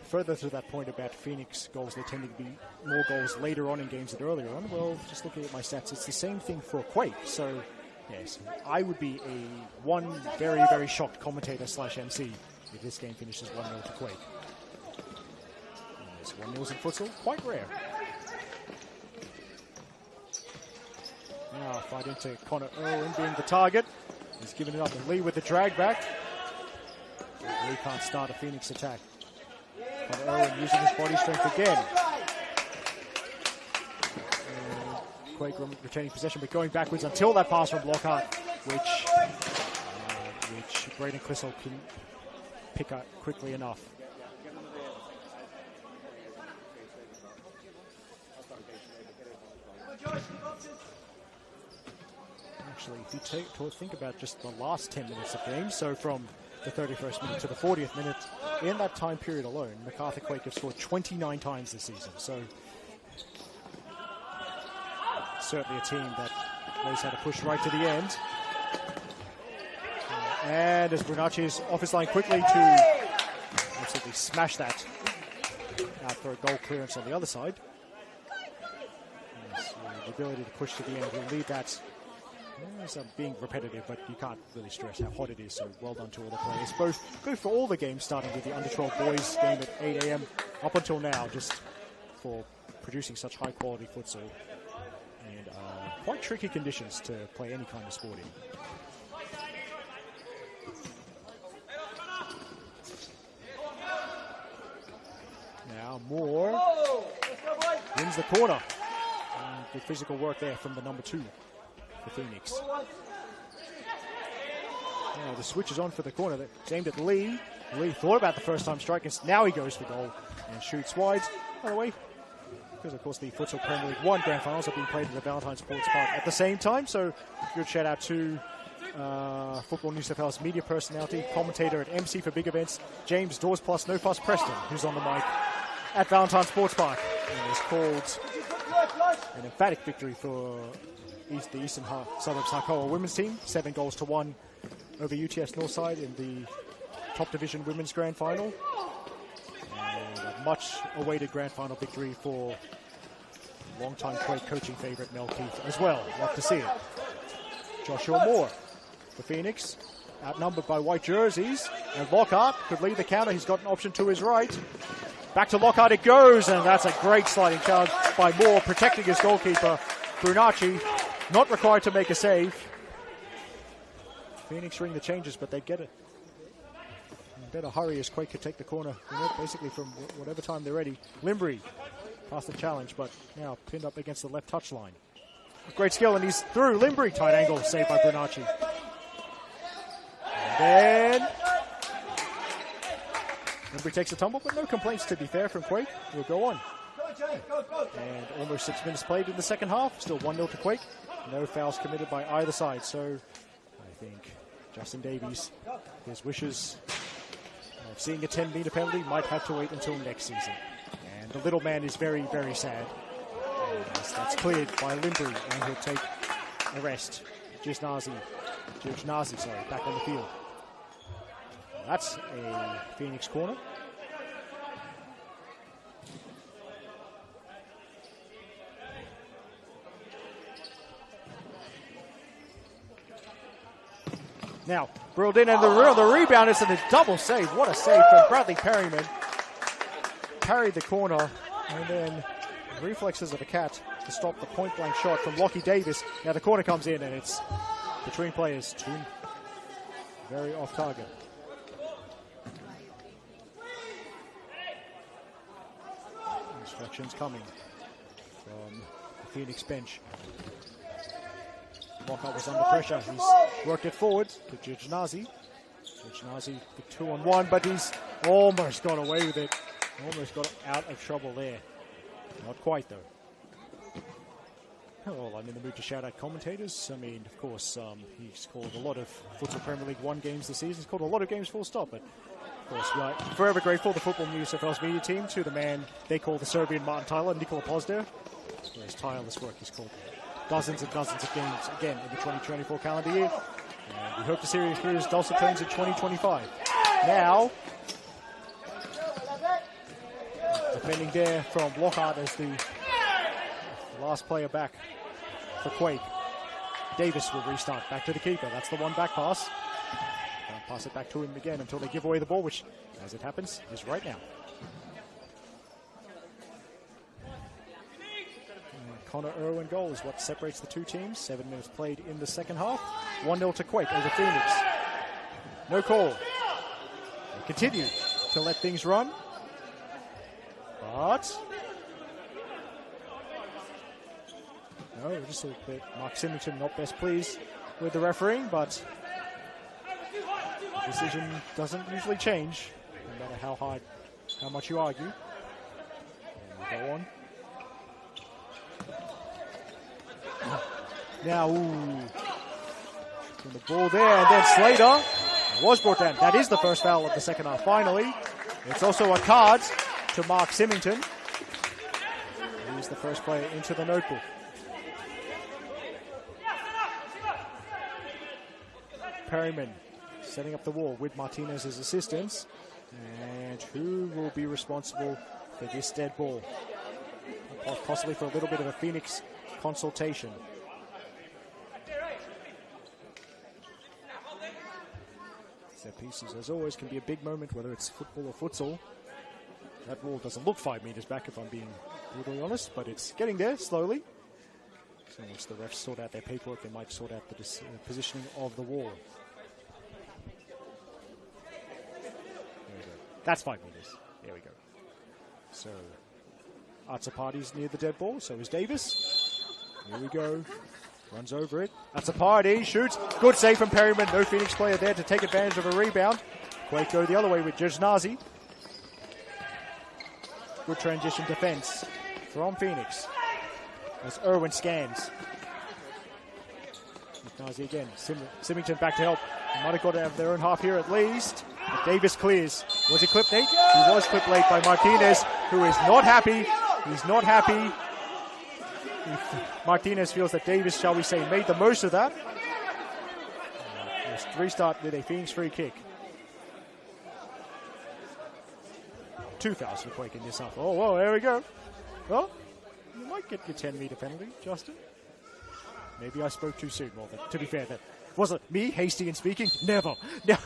further to that point about Phoenix goals, they tend to be more goals later on in games than earlier on. Well, just looking at my stats, it's the same thing for Quake. So, yes, I would be one very, very shocked commentator / MC if this game finishes 1-0 to Quake. There's 1-0s in futsal, quite rare. Now fight into Connor Irwin being the target. He's given it up, and Lee with the drag back. Lee can't start a Phoenix attack. Connor Irwin using his body strength again. And Quake retaining possession, but going backwards until that pass from Lockhart, which Braden Clissold can pick up quickly enough. Actually, if you think about just the last 10 minutes of game, so from the 31st minute to the 40th minute, in that time period alone, Macarthur Quake have scored 29 times this season. So certainly a team that knows how to push right to the end. And as Brunacci is off his line quickly to absolutely smash that out for a goal clearance on the other side. Yes, the ability to push to the end will lead that. It's being repetitive, but you can't really stress how hot it is, so well done to all the players. Both for all the games, starting with the under-12 boys game at 8 a.m. up until now, just for producing such high-quality futsal. And quite tricky conditions to play any kind of sport in. Now Moore wins the corner. Good physical work there from the number 2 for Phoenix. Now the switch is on for the corner. It's aimed at Lee. Lee thought about the first time strike, and now he goes for goal and shoots wide. By the way, because of course the Futsal Premier League 1 Grand Finals are being played at the Valentine Sports Park at the same time, so good shout out to Football New South Wales media personality, commentator at MC for big events, James Doors Plus No Fuss Preston, who's on the mic at Valentine Sports Park. And it's called an emphatic victory for the Eastern Suburbs Harcoa women's team, 7-1 over UTS Northside in the top division women's grand final. And a much awaited grand final victory for long-time Quake coaching favourite Mel Keith as well. Love to see it. Joshua Moore for Phoenix, outnumbered by white jerseys, and Lockhart could lead the counter. He's got an option to his right. Back to Lockhart it goes, and that's a great sliding challenge by Moore, protecting his goalkeeper, Brunacci. Not required to make a save. Phoenix ring the changes, but they get it. In better hurry as Quake could take the corner, basically from whatever time they're ready. Limbri past the challenge, but now pinned up against the left touchline. Great skill, and he's through. Limbri, tight angle, saved by Brunacci. And then Limbri takes a tumble, but no complaints to be fair from Quake. We'll go on. And almost 6 minutes played in the second half. Still 1-0 to Quake. No fouls committed by either side. So I think Justin Davies, his wishes of seeing a 10-meter penalty might have to wait until next season. And the little man is very, very sad. That's cleared by Limbri, and he'll take a rest. George Nazi, back on the field. That's a Phoenix corner. Now, Brilled in, and the rebound is a double save. What a save from Bradley Perryman. Parried the corner, and then reflexes of a cat to stop the point-blank shot from Lockie Davis. Now the corner comes in, and it's between players. Two very off-target. Instructions coming from the Phoenix bench. Lockhart was under pressure. He's worked it forward to George Nazi. George Nazi, the 2-on-1, but he's almost got away with it. Almost got out of trouble there. Not quite, though. Well, I'm in the mood to shout out commentators. I mean, of course, he's called a lot of Futsal Premier League 1 games this season. He's called a lot of games full stop, but of course, we are forever grateful to the Football New South Wales media team, to the man they call the Serbian Martin Tyler, Nikola Pozder. For his tireless work, he's called dozens and dozens of games again in the 2024 calendar year. And we hope to see his dulcet tones in 2025. Now, defending there from Lockhart as the last player back for Quake. Davis will restart. Back to the keeper. That's the one back pass. Don't pass it back to him again until they give away the ball, which, as it happens, is right now. And Connor Irwin goal is what separates the two teams. 7 minutes played in the second half. 1-0 to Quake over Phoenix. No call. They continue to let things run. But no, just a little bit. Mark Symington not best pleased with the refereeing, but the decision doesn't usually change, no matter how much you argue. And we go on. Now, the ball there, and then Slater was brought down. That is the first foul of the second half. Finally, it's also a card to Mark Symington. He's the first player into the notebook. Perryman setting up the wall with Martinez's assistance. And who will be responsible for this dead ball? Possibly for a little bit of a Phoenix consultation. Set pieces, as always, can be a big moment, whether it's football or futsal. That wall doesn't look 5 meters back, if I'm being brutally honest, but it's getting there slowly. So once the refs sort out their paperwork, they might sort out the positioning of the wall. There we go. That's 5 meters. There we go. So Atsapati's near the dead ball, so is Davis. Here we go. Runs over it. Atsapati shoots. Good save from Perryman. No Phoenix player there to take advantage of a rebound. Quake go the other way with Jajnazi. Good transition defense from Phoenix as Irwin scans. Jajnazi again. Symington back to help. They might have got out of their own half here at least. But Davis clears. Was he clipped late? He was clipped late by Martinez, who is not happy. He's not happy. Martinez feels that Davis, shall we say, made the most of that. Let's restart with a Phoenix free kick. 2 fouls for Quake in this half. Oh, whoa, there we go. Well, you might get your 10-meter penalty, Justin. Maybe I spoke too soon. Well, to be fair, that wasn't me hasty in speaking. Never. No.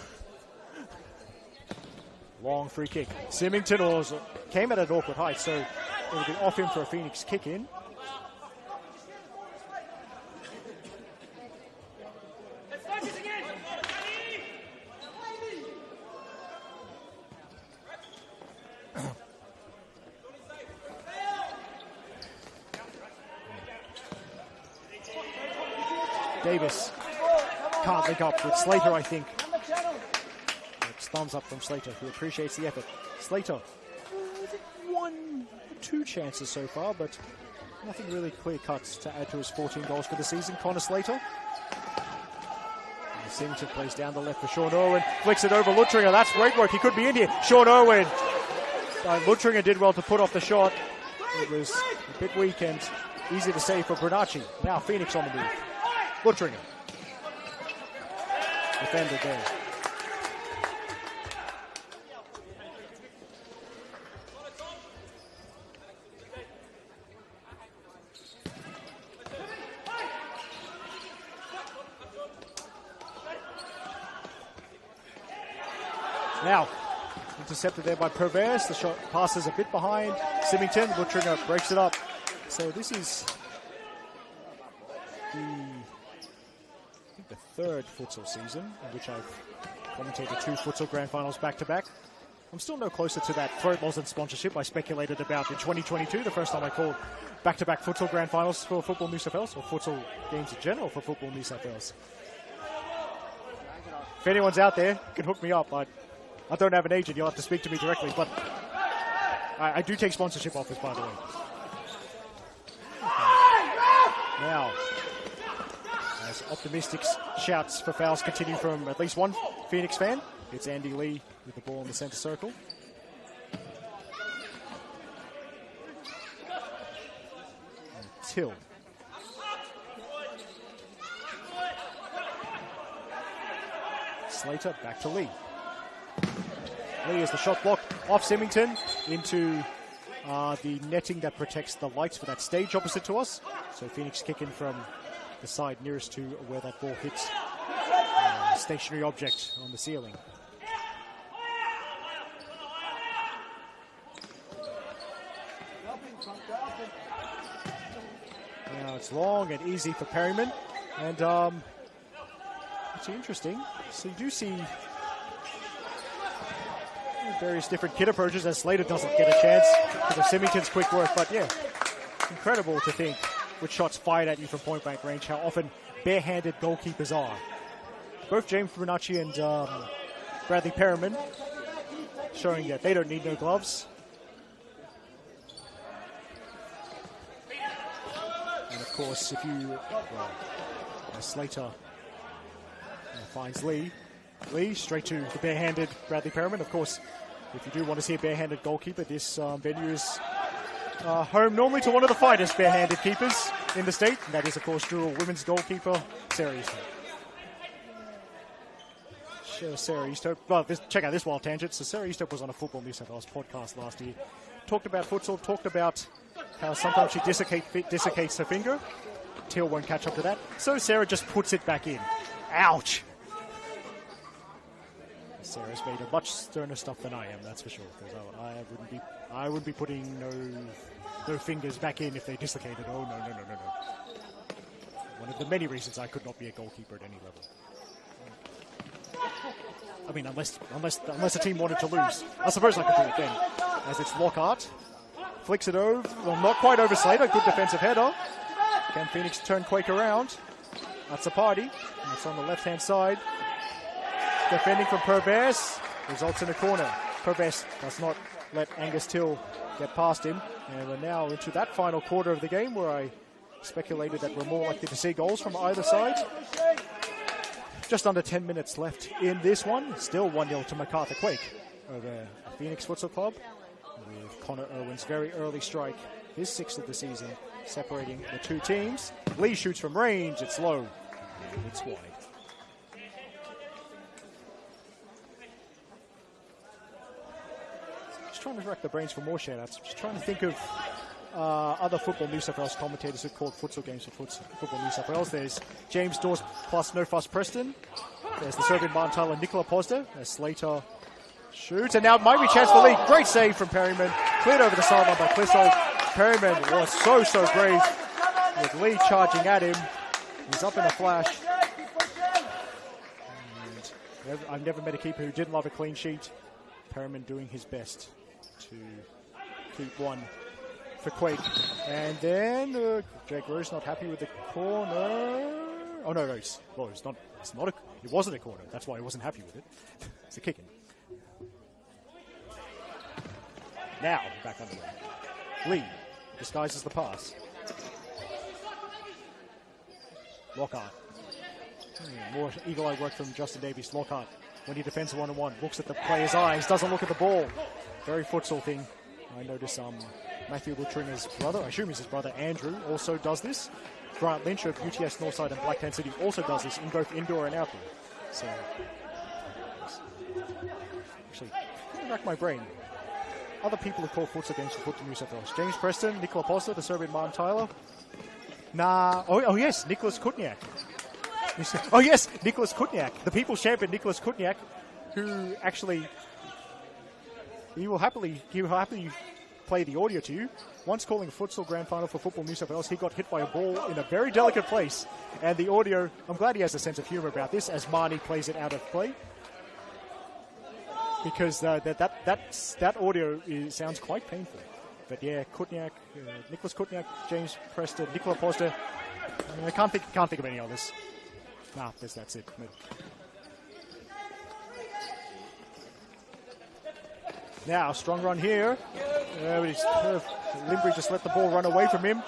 Long free kick. Symington also came at an awkward height, so it'll be off him for a Phoenix kick in. Davis can't link up with Slater, I think. It's thumbs up from Slater, who appreciates the effort. Slater, 1-2 chances so far, but nothing really clear cuts to add to his 14 goals for the season. Connor Slater. And Symington plays down the left for Sean Irwin. Flicks it over Luttringer. That's great work. He could be in here. Sean Irwin. Luttringer did well to put off the shot. It was a bit weak and easy to save for Brunacci. Now Phoenix on the move. Luttringer. Defended there. Now, intercepted there by Pervez. The shot passes a bit behind Symington. Luttringer breaks it up. So this is the third futsal season in which I've commentated 2 futsal grand finals back-to-back. I'm still no closer to that throat balls and sponsorship I speculated about in 2022, the first time I called back-to-back futsal grand finals for Football New South Wales, or futsal games in general for Football New South Wales. If anyone's out there, you can hook me up. I don't have an agent, you'll have to speak to me directly, but I do take sponsorship offers, by the way. Now, as optimistic shouts for fouls continue from at least one Phoenix fan, it's Andy Lee with the ball in the center circle. And Till. Slater back to Lee. Lee is the shot block off Symington into the netting that protects the lights for that stage opposite to us. So Phoenix kick in from the side nearest to where that ball hits a stationary object on the ceiling. Now it's long and easy for Perryman, and it's interesting. So you do see various different kid approaches as Slater doesn't get a chance because of Symington's quick work. But yeah, incredible to think with shots fired at you from point blank range, how often barehanded goalkeepers are. Both James Brunacci and Bradley Perriman showing that they don't need no gloves. And of course, if you, Slater finds Lee. Lee straight to the barehanded Bradley Perriman. Of course, if you do want to see a barehanded goalkeeper, this venue is home normally to one of the finest barehanded keepers in the state. And that is, of course, dual women's goalkeeper, Sarah Easthope. Sarah Easthope. Well, check out this wild tangent. So Sarah Easthope was on a Football New South Wales podcast last year. Talked about futsal, talked about how sometimes she dislocates her finger. Till won't catch up to that. So Sarah just puts it back in. Ouch! Sarah's made a much sterner stuff than I am, that's for sure. Because I wouldn't be putting no fingers back in if they dislocated. Oh no. One of the many reasons I could not be a goalkeeper at any level. I mean, unless the team wanted to lose, I suppose I could do it then. As it's Lockhart, flicks it over. Well, not quite over Slater. Good defensive header. Can Phoenix turn Quake around? That's a party. And it's on the left-hand side. Defending from Pervez results in a corner. Pervez does not let Angus Till get past him. And we're now into that final quarter of the game where I speculated that we're more likely to see goals from either side. Just under 10 minutes left in this one. Still 1-0 to Macarthur Quake over Phoenix Futsal Club. With Connor Irwin's very early strike, his 6th of the season, separating the two teams. Lee shoots from range. It's low. And it's wide. Trying to rack the brains for more shout-outs. Just trying to think of other Football New South Wales commentators who called futsal games for Football New South Wales. There's James Dawes plus No Fuss Preston. There's the Serbian Martin and Nicola Pozda. There's Slater shoots, and now it might be a chance for Lee. Great save from Perryman. Cleared over the sideline by Clissold. Perryman was so brave with Lee charging at him. He's up in a flash. And I've never met a keeper who didn't love a clean sheet. Perryman doing his best to keep one for Quake. And then Jake Rose not happy with the corner. Oh no, it wasn't a corner. That's why he wasn't happy with it. It's a kick in. Now back underway. Lee disguises the pass. Lockhart. More eagle-eye work from Justin Davies. Lockhart, when he defends a one-on-one, looks at the player's eyes, doesn't look at the ball. Very futsal thing. I notice Matthew Lutringer's brother, I assume he's his brother, Andrew, also does this. Grant Lynch of UTS Northside and Blacktown City also does this in both indoor and outdoor. So, actually, let me rack my brain. Other people who call futsal games for Football New South Wales. James Preston, Nicola Pozda, the Serbian Martin Tyler. Oh yes, Nicholas Kutniak. Oh yes, Nicholas Kutniak, the People's Champion Nicholas Kutniak, who actually he will happily play the audio to you. Once calling a futsal grand final for Football New South Wales, he got hit by a ball in a very delicate place, and the audio. I'm glad he has a sense of humour about this, as Marnie plays it out of play, because that audio sounds quite painful. But yeah, Kutniak, Nicholas Kutniak, James Preston, Nicola Pozda. I can't think of any others. Nah, that's it. Now, strong run here. Limbury just let the ball run away from him.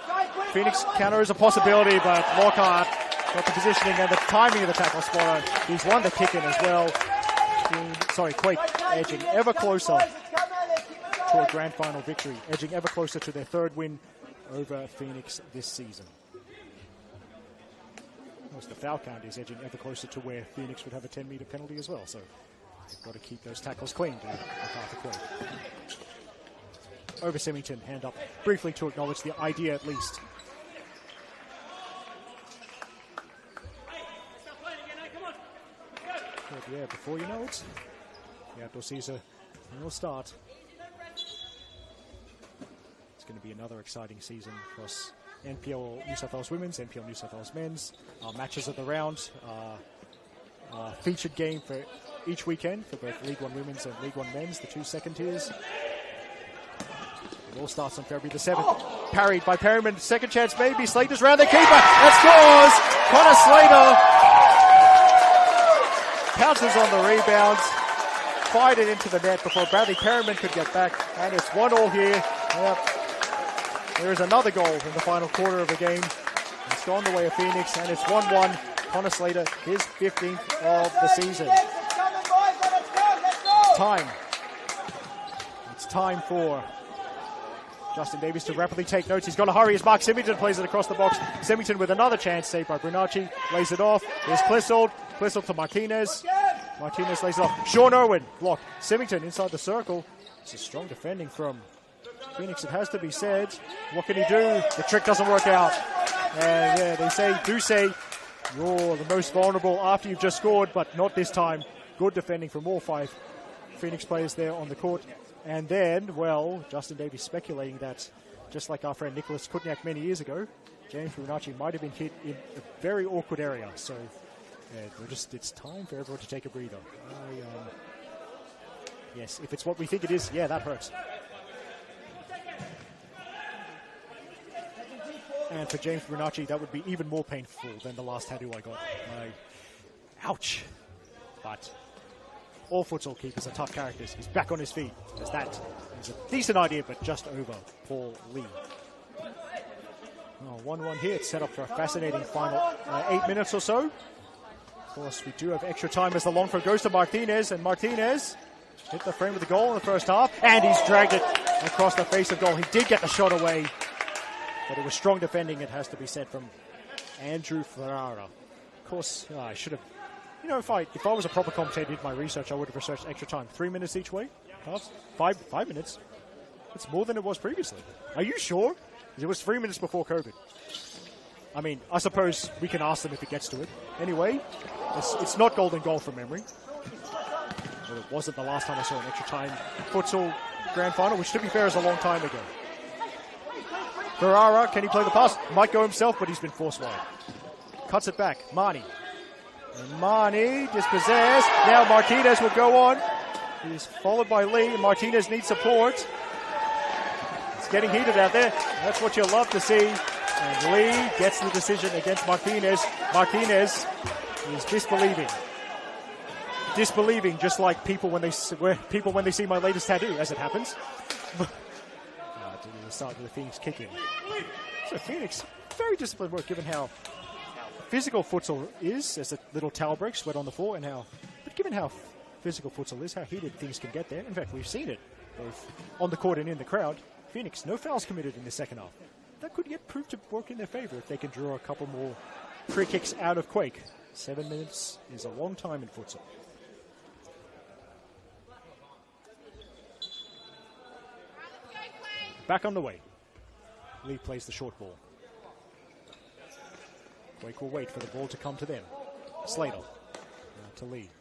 Phoenix counter is a possibility, but Lockhart got the positioning and the timing of the tackle spot on. He's won the kick in as well. Quake edging ever closer to a grand final victory, edging ever closer to their third win over Phoenix this season. Of course, the foul count is edging ever closer to where Phoenix would have a 10-meter penalty as well, so they've got to keep those tackles clean to Macarthur Quake. Over Symington, hand up briefly to acknowledge the idea at least. But yeah, before you know it, the outdoor Caesar will start. It's going to be another exciting season across NPL New South Wales Women's, NPL New South Wales Men's. Our matches of the round are featured game for each weekend for both League One Women's and League One Men's, the two second tiers. It all starts on February the 7th. Parried by Perryman. Second chance maybe. Slater's round the keeper. And scores! Connor Slater pounces on the rebound. Fired it into the net before Bradley Perryman could get back. And it's 1-1 here. Yep. There is another goal in the final quarter of the game. It's gone the way of Phoenix. And it's 1-1. Connor Slater, his 15th of the season. It's time for Justin Davies to rapidly take notes. He's got to hurry as Mark Symington plays it across the box. Symington with another chance, saved by Brunacci. Lays it off. There's Clissold. Clissold to Martinez. Martinez lays it off. Sean Irwin blocked. Symington inside the circle. This is strong defending from Phoenix, it has to be said. What can he do? The trick doesn't work out. And yeah, they say you're the most vulnerable after you've just scored, but not this time. Good defending from all five Phoenix players there on the court. And then, well, Justin Davies speculating that, just like our friend Nicholas Kutniak many years ago, James Brunacci might have been hit in a very awkward area. So it's time for everyone to take a breather. Yes, if it's what we think it is, yeah, that hurts. And for James Brunacci, that would be even more painful than the last tattoo I got. Ouch. But all futsal keepers are tough characters. He's back on his feet. There's that. It's a decent idea, but just over Paul Lee. 1-1 here. It's set up for a fascinating final 8 minutes or so. Of course, we do have extra time as the long throw goes to Martinez. And Martinez hit the frame of the goal in the first half. And he's dragged it across the face of goal. He did get the shot away. But it was strong defending, it has to be said, from Andrew Ferrara. Of course, I should have... if I was a proper commentator, did my research, I would have researched extra time. 3 minutes each way? Halves? 5 minutes? It's more than it was previously. Are you sure? It was 3 minutes before COVID. I mean, I suppose we can ask them if it gets to it. Anyway, it's not golden goal from memory. Well, it wasn't the last time I saw an extra time futsal grand final, which, to be fair, is a long time ago. Ferrara, can he play the pass? Might go himself, but he's been forced wide. Cuts it back. Marnie. And Marnie dispossessed. Now Martinez will go on. He's followed by Lee. Martinez needs support. It's getting heated out there. That's what you'll love to see. And Lee gets the decision against Martinez. Martinez is disbelieving. Disbelieving, just like people when they see my latest tattoo, as it happens. Start with the Phoenix kick in. So Phoenix, very disciplined work given how physical futsal is, as the little towel break, sweat on the floor, but given how physical futsal is, how heated things can get there. In fact, we've seen it both on the court and in the crowd. Phoenix, no fouls committed in the second half. That could yet prove to work in their favor if they can draw a couple more free kicks out of Quake. 7 minutes is a long time in futsal. Back on the way. Lee plays the short ball. Quake will wait for the ball to come to them. Slater. Now to Lee.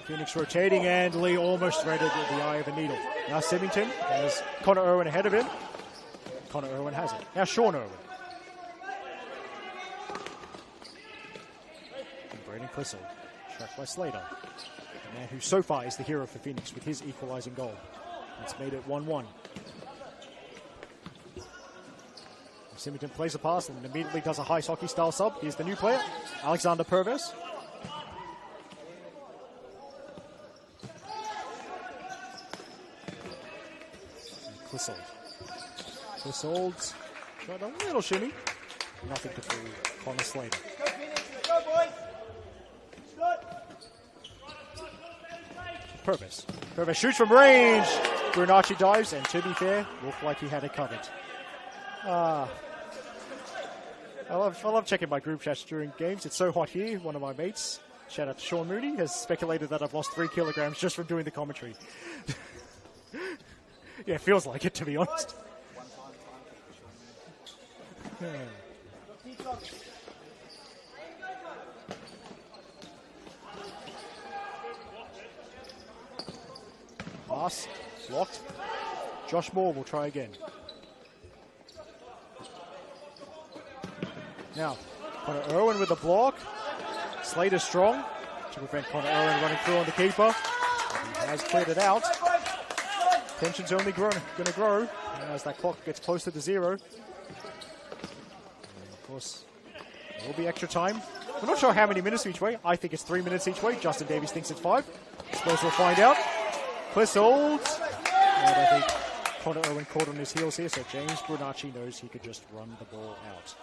Phoenix rotating, and Lee almost threaded the eye of a needle. Now Symington has Connor Irwin ahead of him. Connor Irwin has it. Now Sean Irwin. And Braden Clissold. Tracked by Slater. The man who so far is the hero for Phoenix with his equalizing goal. It's made it 1-1. Symington plays a pass and immediately does a ice hockey style sub. Here's the new player, Alexander Purves. Clissold tried a little shimmy. Nothing to fool Connor Slater. Go, Phoenix. Go, boys. Good. Purvis shoots from range. Brunacci dives, and to be fair, looked like he had it covered. I love checking my group chats during games. It's so hot here. One of my mates, shout out to Sean Mooney, has speculated that I've lost 3 kilograms just from doing the commentary. Yeah, it feels like it, to be honest. Pass, blocked. Josh Moore will try again. Now, Connor Irwin with the block. Slater strong to prevent Connor Irwin running through on the keeper. He has cleared it out. Tension's only going to grow as that clock gets closer to 0. And of course, there will be extra time. We're not sure how many minutes each way. I think it's 3 minutes each way. Justin Davies thinks it's 5. Suppose we'll find out. Clissold. And I think Connor Irwin caught on his heels here, so James Brunacci knows he could just run the ball out.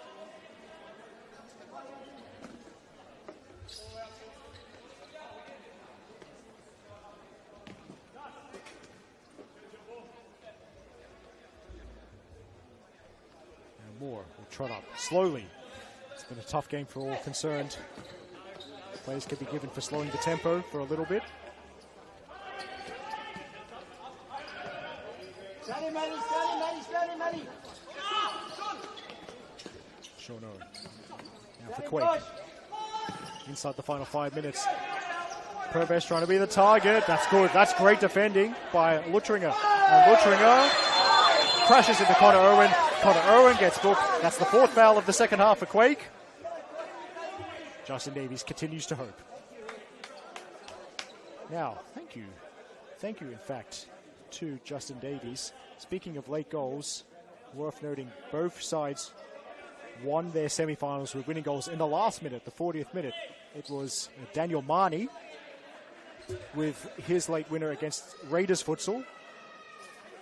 Moore will trot up slowly. It's been a tough game for all concerned. Players could be given for slowing the tempo for a little bit. Matty. Sure no. Now for Quake. Inside the final 5 minutes. Purvis trying to be the target. That's good. That's great defending by Luttringer. And Luttringer crashes into Connor Irwin. Connor Irwin gets booked. That's the 4th foul of the second half for Quake. Justin Davies continues to hope. Now, thank you, in fact, to Justin Davies. Speaking of late goals, worth noting both sides won their semi-finals with winning goals in the last minute, the 40th minute. It was Daniel Marnie with his late winner against Raiders Futsal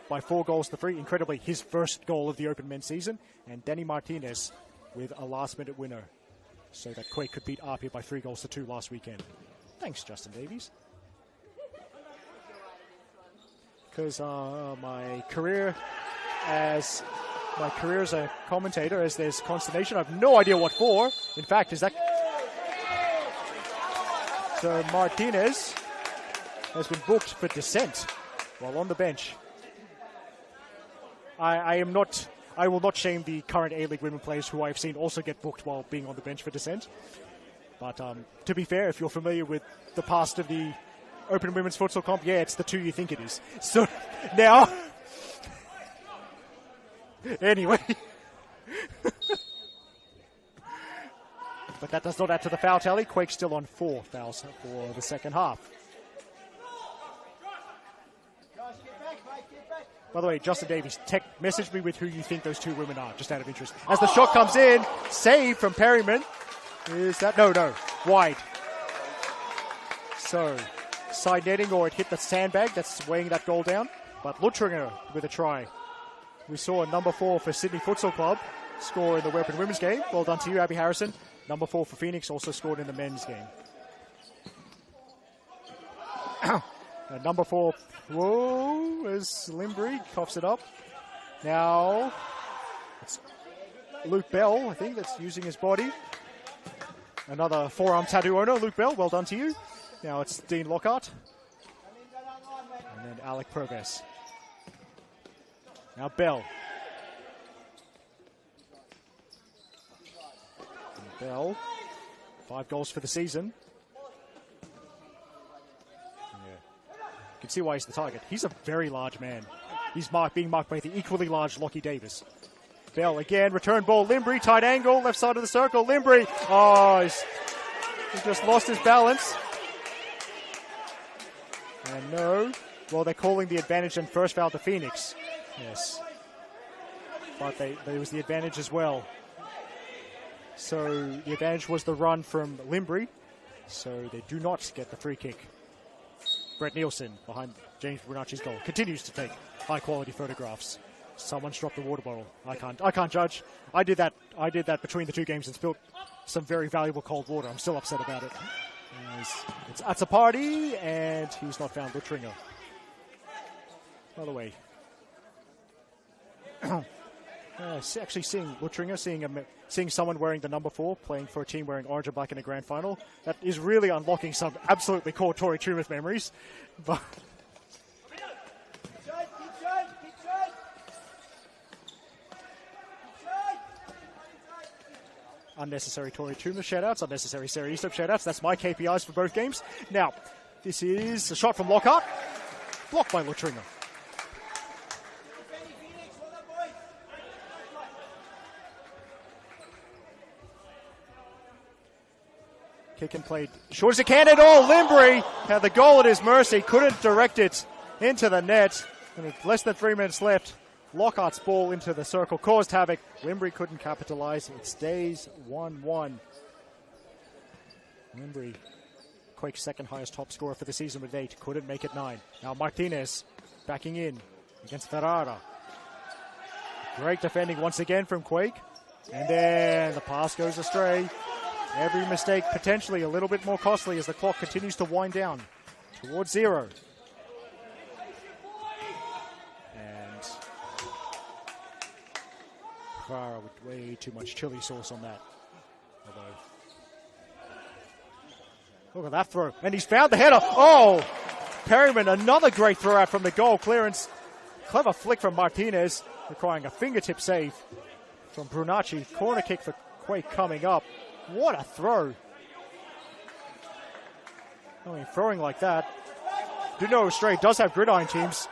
by 4 goals to 3. Incredibly, his first goal of the Open Men's season. And Danny Martinez with a last-minute winner so that Quake could beat Apia by 3 goals to 2 last weekend. Thanks, Justin Davies. Because my career as a commentator, as there's consternation, I have no idea what for. In fact, is that... So Martinez has been booked for dissent while on the bench. I will not shame the current A-League women players who I've seen also get booked while being on the bench for dissent. But to be fair, if you're familiar with the past of the Open Women's Futsal Comp, yeah, it's the 2 you think it is. So now, anyway. But that does not add to the foul tally. Quake's still on 4 fouls for the second half. By the way, Justin Davies, message me with who you think those 2 women are, just out of interest. As the shot comes in, save from Perryman. Is that? No. Wide. So, side netting, or it hit the sandbag that's weighing that goal down. But Luttringer with a try. We saw number 4 for Sydney Futsal Club score in the Open Women's game. Well done to you, Abby Harrison. Number 4 for Phoenix also scored in the men's game. Number 4, whoa, as Limbri coughs it up. Now, it's Luke Bell, I think, that's using his body. Another forearm tattoo owner, Luke Bell, well done to you. Now it's Dean Lockhart. And then Alec Progress. Now Bell. And Bell, 5 goals for the season. You can see why he's the target. He's a very large man. He's being marked by the equally large Lockie Davis. Bell again, return ball, Limbri, tight angle, left side of the circle, Limbri. Oh, he's just lost his balance. And no, well, they're calling the advantage and first foul to Phoenix. Yes. But there was the advantage as well. So the advantage was the run from Limbri. So they do not get the free kick. Brett Nielsen behind James Brunacci's goal continues to take high-quality photographs. Someone's dropped the water bottle. I can't judge. I did that between the two games and spilled some very valuable cold water. I'm still upset about it. It's a party, and he's not found Lutringer. By the way, actually seeing Lutringer, seeing someone wearing the number 4 playing for a team wearing orange and black in a grand final, that is really unlocking some absolutely core Tory Tumith memories. But unnecessary Tory Tumith shoutouts, unnecessary Sarah Eastop shoutouts. That's my KPIs for both games. Now, this is a shot from Lockhart, blocked by Lutringer. Kick and played short as it can at all. Limbri had the goal at his mercy, couldn't direct it into the net. And with less than 3 minutes left, Lockhart's ball into the circle caused havoc. Limbri couldn't capitalize. It stays 1-1. Limbri, Quake's second highest top scorer for the season with 8, couldn't make it 9. Now Martinez backing in against Ferrara. Great defending once again from Quake. And then the pass goes astray. Every mistake potentially a little bit more costly as the clock continues to wind down towards 0. And Ferrara with way too much chili sauce on that. Although, look at that throw. And he's found the header. Oh! Perryman, another great throw out from the goal clearance. Clever flick from Martinez, requiring a fingertip save from Brunacci. Corner kick for Quake coming up. What a throw. I mean, throwing like that. Do know Australia does have gridiron teams.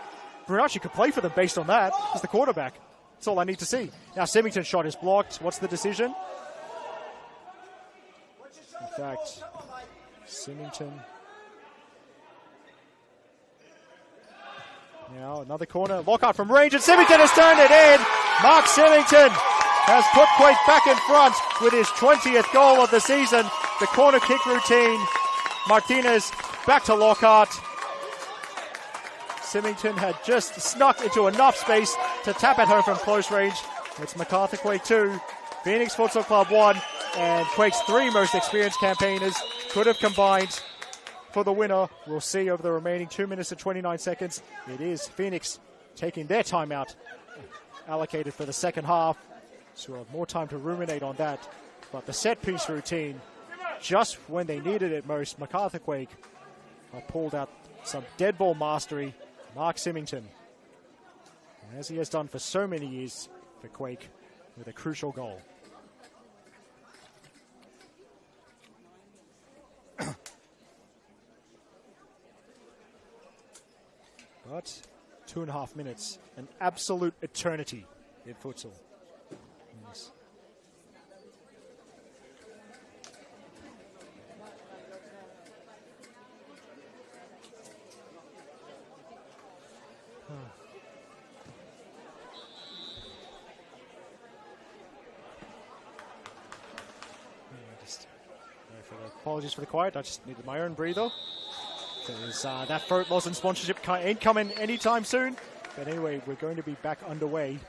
Brunacci could play for them based on that. He's the quarterback. That's all I need to see. Now, Symington's shot is blocked. What's the decision? In fact, Symington. Now, another corner. Lockhart from range, and Symington has turned it in. Mark Symington has put Quake back in front with his 20th goal of the season. The corner kick routine. Martinez back to Lockhart. Symington had just snuck into enough space to tap it home from close range. It's Macarthur Quake 2, Phoenix Futsal Club 1, and Quake's 3 most experienced campaigners could have combined for the winner. We'll see over the remaining 2 minutes and 29 seconds. It is Phoenix taking their timeout allocated for the second half. So we'll have more time to ruminate on that. But the set-piece routine, just when they needed it most, Macarthur Quake pulled out some dead ball mastery. Mark Symington, as he has done for so many years for Quake, with a crucial goal. But 2.5 minutes, an absolute eternity in futsal. Yes. Apologies for the quiet. I just needed my own breather. Because that Throat Lawson sponsorship ain't coming anytime soon. But anyway, we're going to be back underway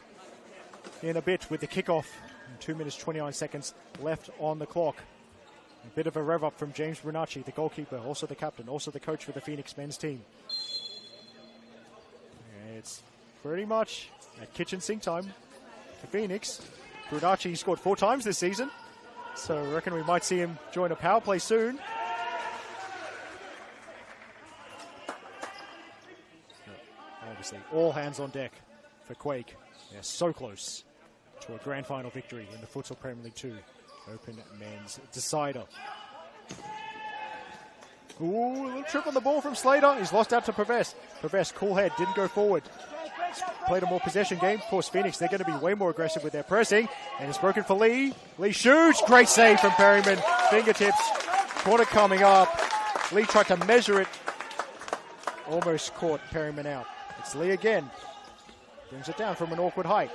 in a bit with the kickoff. 2 minutes, 29 seconds left on the clock. A bit of a rev up from James Brunacci, the goalkeeper, also the captain, also the coach for the Phoenix men's team. It's pretty much at kitchen sink time for Phoenix. Brunacci scored 4 times this season. So I reckon we might see him join a power play soon. Obviously, all hands on deck for Quake. They're so close to a grand final victory in the Futsal Premier League 2 Open Men's Decider. Ooh, a little trip on the ball from Slater. He's lost out to Perves. Perves, cool head, didn't go forward. Played a more possession game. Of course, Phoenix, they're going to be way more aggressive with their pressing. And it's broken for Lee. Lee shoots. Great save from Perryman. Fingertips. Corner coming up. Lee tried to measure it. Almost caught Perryman out. It's Lee again. Brings it down from an awkward height.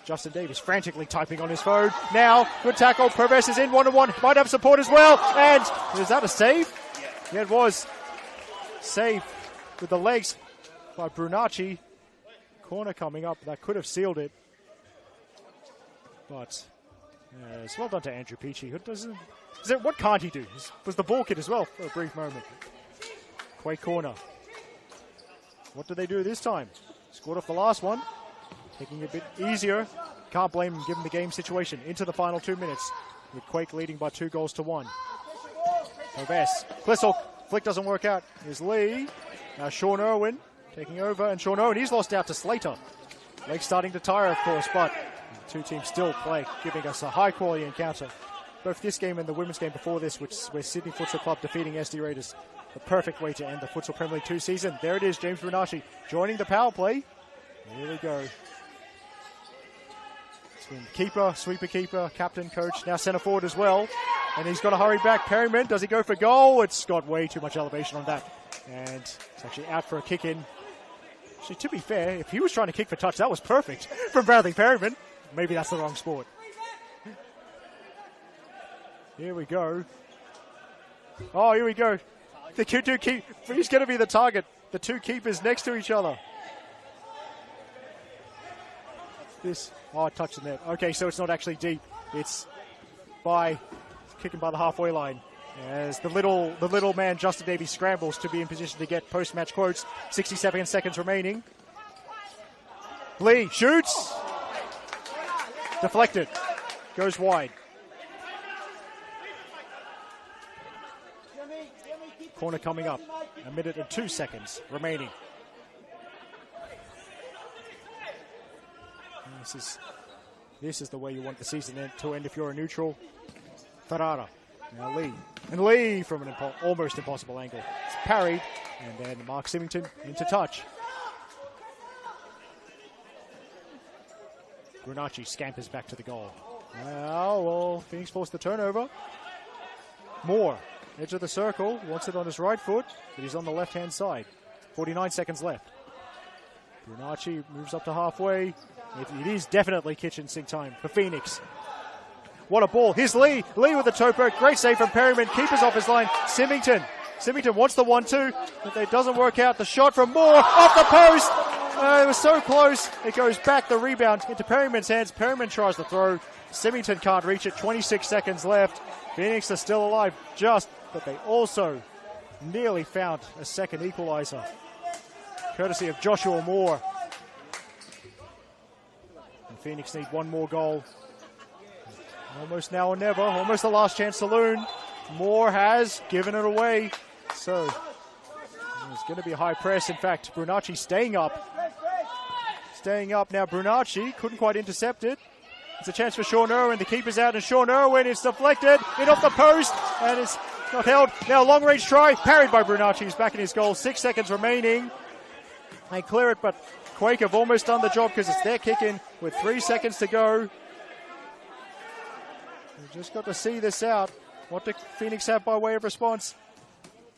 Justin Davis frantically typing on his phone. Now, good tackle. Perves is in 1-on-1. Might have support as well. And is that a save? Yeah, it was. Save with the legs by Brunacci. Corner coming up. That could have sealed it. But it's well done to Andrew Peachy. What can't he do? Was the ball kid as well for a brief moment. Quake corner. What do they do this time? Scored off the last one. Taking it a bit easier. Can't blame him given the game situation. Into the final 2 minutes with Quake leading by 2-1. Oves. Klissel. Flick doesn't work out. Here's Lee. Now Sean Irwin taking over. And Sean Irwin, he's lost out to Slater. Legs starting to tire, of course, but the two teams still play, giving us a high-quality encounter. Both this game and the women's game before this, where Sydney Futsal Club defeating SD Raiders. The perfect way to end the Futsal Premier League 2 season. There it is, James Brunacci joining the power play. Here we go. It's been keeper, sweeper keeper, captain, coach, now centre forward as well. And he's got to hurry back. Perryman, does he go for goal? It's got way too much elevation on that. And it's actually out for a kick in. Actually, to be fair, if he was trying to kick for touch, that was perfect from Bradley Perryman. Maybe that's the wrong sport. Here we go. Oh, here we go. The two keep. He's going to be the target. The two keepers next to each other. Touch the net. Okay, so it's not actually deep. It's kicking by the halfway line. As the little man Justin Davies scrambles to be in position to get post-match quotes. 67 seconds remaining. Lee shoots. Deflected. Goes wide. Corner coming up. 1 minute and 2 seconds remaining. This is the way you want the season to end if you're a neutral. Ferrara. Now Lee. And Lee from an almost impossible angle. It's parried. And then Mark Symington into touch. Brunacci scampers back to the goal. Now, well, Phoenix forced the turnover. Moore. Edge of the circle, wants it on his right foot, but he's on the left-hand side. 49 seconds left. Brunacci moves up to halfway. It is definitely kitchen sink time for Phoenix. What a ball. Here's Lee. Lee with the toe poke. Great save from Perryman. Keeper's off his line. Symington wants the 1-2, but it doesn't work out. The shot from Moore off the post. It was so close. It goes back, the rebound into Perryman's hands. Perryman tries to throw. Symington can't reach it. 26 seconds left. Phoenix are still alive but they also nearly found a second equaliser, courtesy of Joshua Moore. And Phoenix need one more goal. Almost now or never, almost the last chance saloon. Moore has given it away. So there's going to be a high press. In fact, Brunacci staying up. Now Brunacci couldn't quite intercept it. It's a chance for Sean Irwin. The keeper's out, and Sean Irwin is deflected. In off the post, and it's not held. Now long-range try, parried by Brunacci. He's back in his goal. 6 seconds remaining. They clear it, but Quake have almost done the job because it's their kick-in with 3 seconds to go. We've just got to see this out. What do Phoenix have by way of response?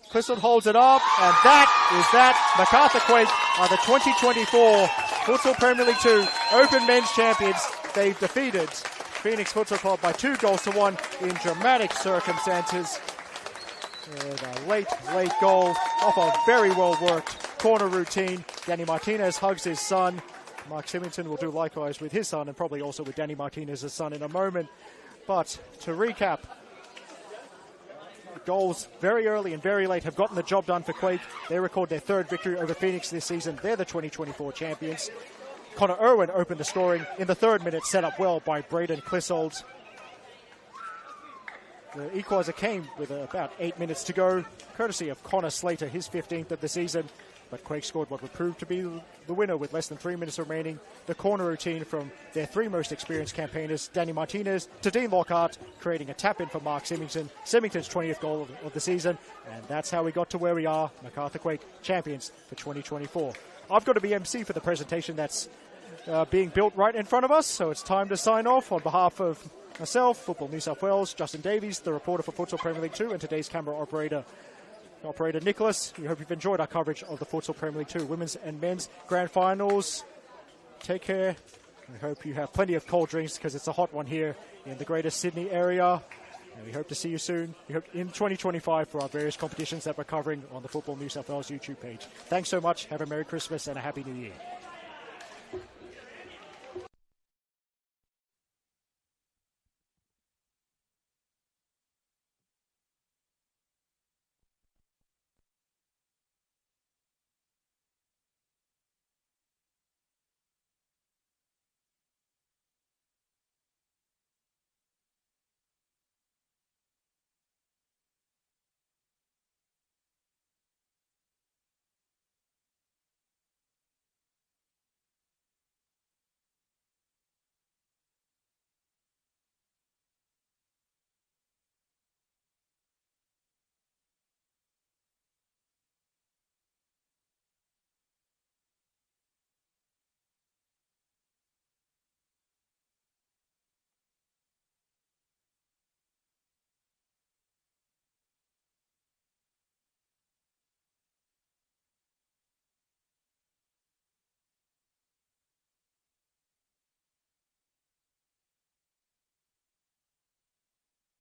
Klissel holds it up, and that is that. Macarthur Quake are the 2024 Futsal Premier League 2 Open Men's Champions. They've defeated Phoenix Futsal Club by 2-1 in dramatic circumstances. And a late goal off a very well-worked corner routine. Danny Martinez hugs his son. Mark Symington will do likewise with his son, and probably also with Danny Martinez's son in a moment. But to recap, goals very early and very late have gotten the job done for Quake. They record their third victory over Phoenix this season. They're the 2024 champions. Connor Irwin opened the scoring in the 3rd minute, set up well by Braden Clissold. The equaliser came with about 8 minutes to go, courtesy of Connor Slater, his 15th of the season. But Quake scored what would prove to be the winner with less than 3 minutes remaining. The corner routine from their 3 most experienced campaigners, Danny Martinez to Dean Lockhart, creating a tap-in for Mark Symington. Symington's 20th goal of the season. And that's how we got to where we are, Macarthur Quake champions for 2024. I've got to be MC for the presentation that's being built right in front of us, so it's time to sign off on behalf of myself, Football New South Wales, Justin Davies, the reporter for Futsal Premier League 2, and today's camera operator Nicholas. We hope you've enjoyed our coverage of the Futsal Premier League 2 Women's and Men's Grand Finals. Take care. I hope you have plenty of cold drinks because it's a hot one here in the Greater Sydney area. And we hope to see you soon. We hope in 2025 for our various competitions that we're covering on the Football New South Wales YouTube page. Thanks so much. Have a Merry Christmas and a Happy New Year.